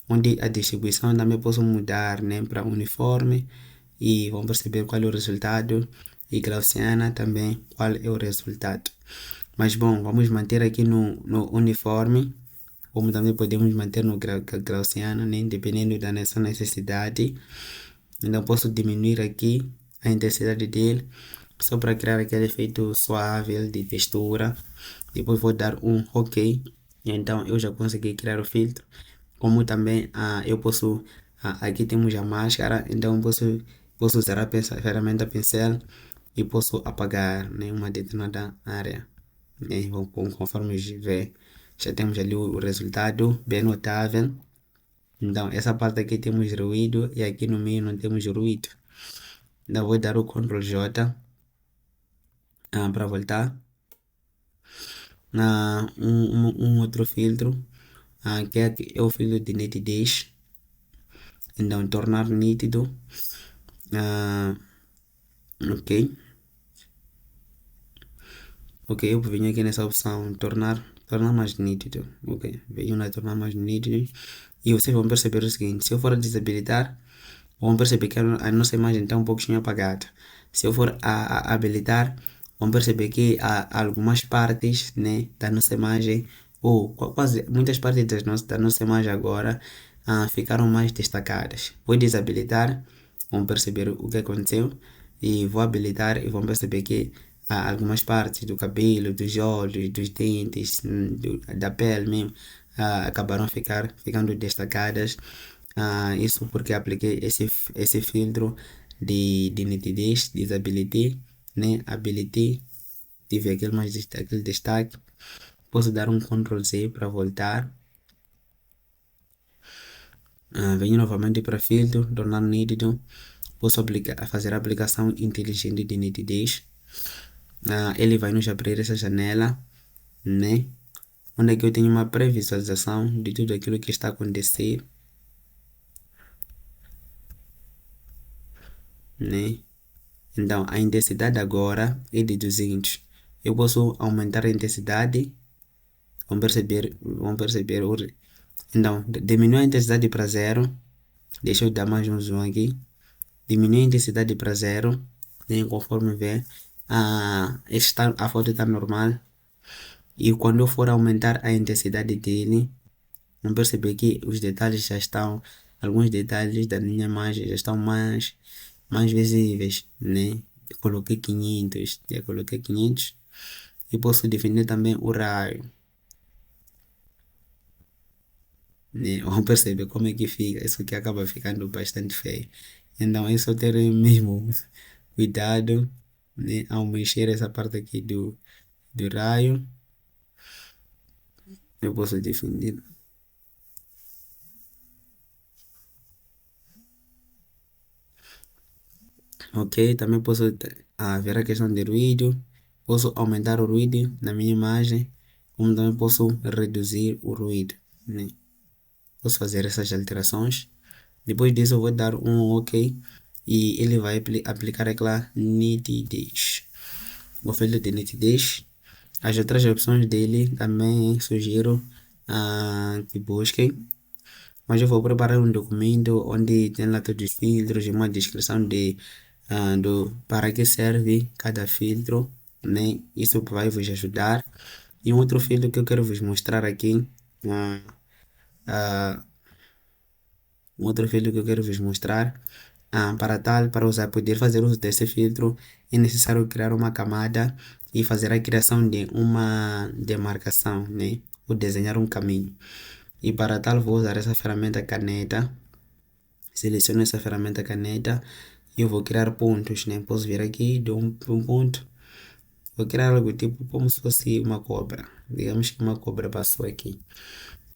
Onde a distribuição também posso mudar, né, para uniforme e vão perceber qual é o resultado e Gaussiana também qual é o resultado. Mas bom, vamos manter aqui no uniforme, como também podemos manter no Gaussiano, né, dependendo da necessidade. Então posso diminuir aqui a intensidade dele, só para criar aquele efeito suave de textura. Depois vou dar um OK. Então eu já consegui criar o filtro. Como também eu posso, aqui temos a máscara, então posso usar a ferramenta pincel e posso apagar, né, uma determinada área, né, conforme vê, já temos ali o resultado bem notável. Então essa parte aqui temos ruído e aqui no meio não temos ruído. Então vou dar o Ctrl J para voltar. Um outro filtro que é o filtro de nitidez. Então tornar nítido. Ok. Ok, eu venho aqui nessa opção tornar mais nítido. Ok, venho na tornar mais nítido. E vocês vão perceber o seguinte: se eu for desabilitar, vão perceber que a nossa imagem está um pouquinho apagada. Se eu for a habilitar, vão perceber que há algumas partes, né, da nossa imagem, ou quase muitas partes da nossa imagem agora ficaram mais destacadas. Vou desabilitar, vão perceber o que aconteceu, e vou habilitar e vão perceber que algumas partes do cabelo, dos olhos, dos dentes, da pele mesmo, acabaram ficando destacadas. Isso porque apliquei esse filtro de nitidez, disability, né? Ability, tive aquele destaque. Posso dar um Ctrl Z para voltar. Venho novamente para filtro, tornar nítido. Posso fazer a aplicação inteligente de nitidez. Ele vai nos abrir essa janela, né? Onde é que eu tenho uma pré-visualização de tudo aquilo que está a acontecer, né? Então, a intensidade agora é de 200. Eu posso aumentar a intensidade. Vão perceber. Então, diminuir a intensidade para 0. Deixa eu dar mais um zoom aqui. Diminuir a intensidade para 0. Né? Conforme vê, a foto está normal. E quando eu for aumentar a intensidade dele, vão perceber que os detalhes já estão, alguns detalhes da minha imagem já estão mais visíveis, né? Eu coloquei 500, e posso definir também o raio, né? Vão perceber como é que fica, isso aqui acaba ficando bastante feio. Então é só ter mesmo cuidado, né, ao mexer essa parte aqui do raio. Eu posso definir. Ok, também posso ver a questão de ruído. Posso aumentar o ruído na minha imagem, como também posso reduzir o ruído, né? Posso fazer essas alterações. Depois disso eu vou dar um OK e ele vai aplicar aquela nitidez. O filtro de nitidez. As outras opções dele também sugiro que busquem. Mas eu vou preparar um documento onde tem lá todos os filtros e uma descrição para que serve cada filtro, né? Isso vai vos ajudar. E um outro filtro que eu quero vos mostrar aqui, ah, ah, um outro filtro que eu quero vos mostrar, para poder fazer uso desse filtro, é necessário criar uma camada e fazer a criação de uma demarcação, né? Ou desenhar um caminho. E para tal vou usar essa ferramenta caneta. Seleciono essa ferramenta caneta e eu vou criar pontos, né? Posso vir aqui, dou um ponto. Vou criar algo tipo como se fosse uma cobra. Digamos que uma cobra passou aqui.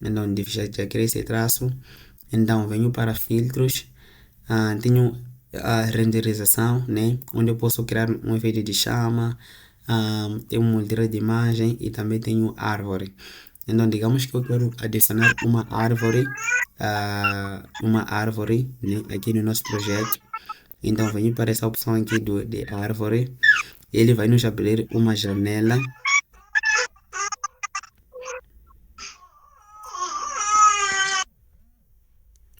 Então, já criei esse traço. Então, venho para filtros. Tenho a renderização, né? Onde eu posso criar um efeito de chama. Tenho um moldeador de imagem e também tenho árvore. Então, digamos que eu quero adicionar uma árvore, né, aqui no nosso projeto. Então, venho para essa opção aqui de árvore. Ele vai nos abrir uma janela.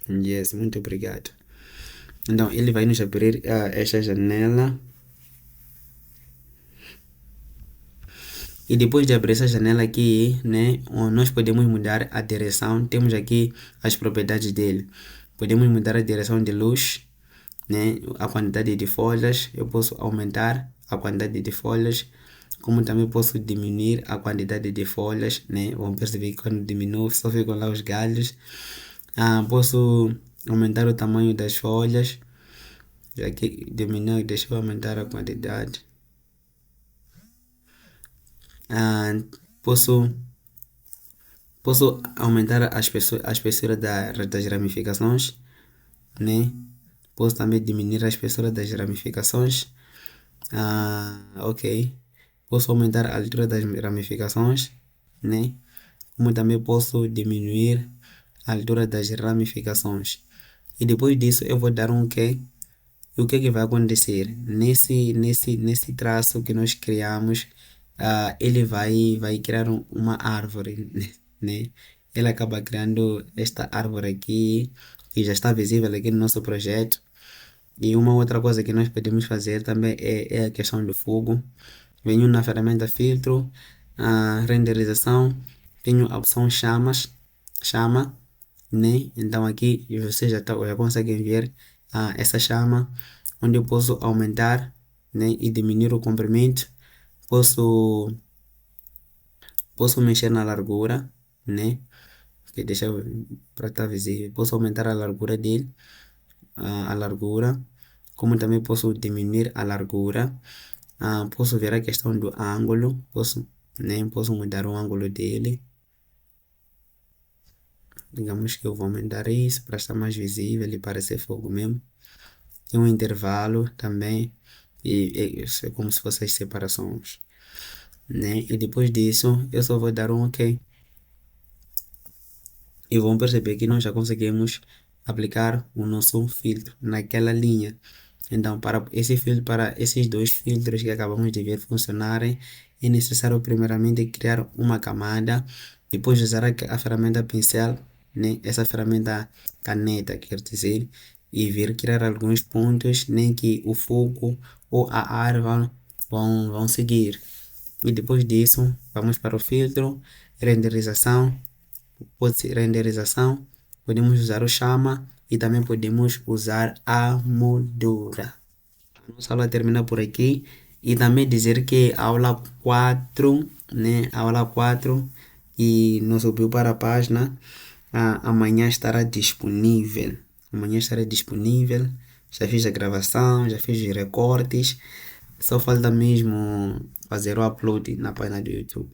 Yes, muito obrigado. Então, ele vai nos abrir esta janela. E depois de abrir essa janela aqui, né, nós podemos mudar a direção. Temos aqui as propriedades dele. Podemos mudar a direção de luz, né, a quantidade de folhas. Eu posso aumentar a quantidade de folhas, como também posso diminuir a quantidade de folhas, né? Vão perceber que quando diminuo só ficam lá os galhos. Posso aumentar o tamanho das folhas, já que diminuir, deixa eu aumentar a quantidade. Posso aumentar a espessura das ramificações, né? Posso também diminuir a espessura das ramificações. Ok. Posso aumentar a altura das ramificações, né? Como também posso diminuir a altura das ramificações. E depois disso eu vou dar um OK. E o que é que vai acontecer? Nesse traço que nós criamos, ele vai criar uma árvore, né? Ele acaba criando esta árvore aqui, que já está visível aqui no nosso projeto. E uma outra coisa que nós podemos fazer também é a questão do fogo. Venho na ferramenta filtro, renderização, tenho a opção chama, né? Então aqui você já conseguem ver essa chama, onde eu posso aumentar, né, e diminuir o comprimento, posso mexer na largura, né? Que deixa para estar visível, posso aumentar a largura dele, a largura, como também posso diminuir a largura. Posso ver a questão do ângulo, posso mudar o ângulo dele. Digamos que eu vou aumentar isso para estar mais visível e parecer fogo mesmo. Tem um intervalo também, e isso é como se fossem as separações, né? E depois disso eu só vou dar um OK. E vão perceber que nós já conseguimos aplicar o nosso filtro naquela linha. Então, para esses dois filtros que acabamos de ver funcionarem, é necessário primeiramente criar uma camada, depois usar a ferramenta pincel, né? Essa ferramenta caneta, quer dizer, e vir criar alguns pontos nem que o fogo ou a árvore vão seguir. E depois disso, vamos para o filtro, renderização. Pode ser renderização, podemos usar o chama e também podemos usar a moldura. Nossa aula termina por aqui e também dizer que a aula 4, né, a aula 4 e não subiu para a página, amanhã estará disponível. Amanhã estará disponível. Já fiz a gravação, já fiz os recortes, só falta mesmo fazer o upload na página do YouTube.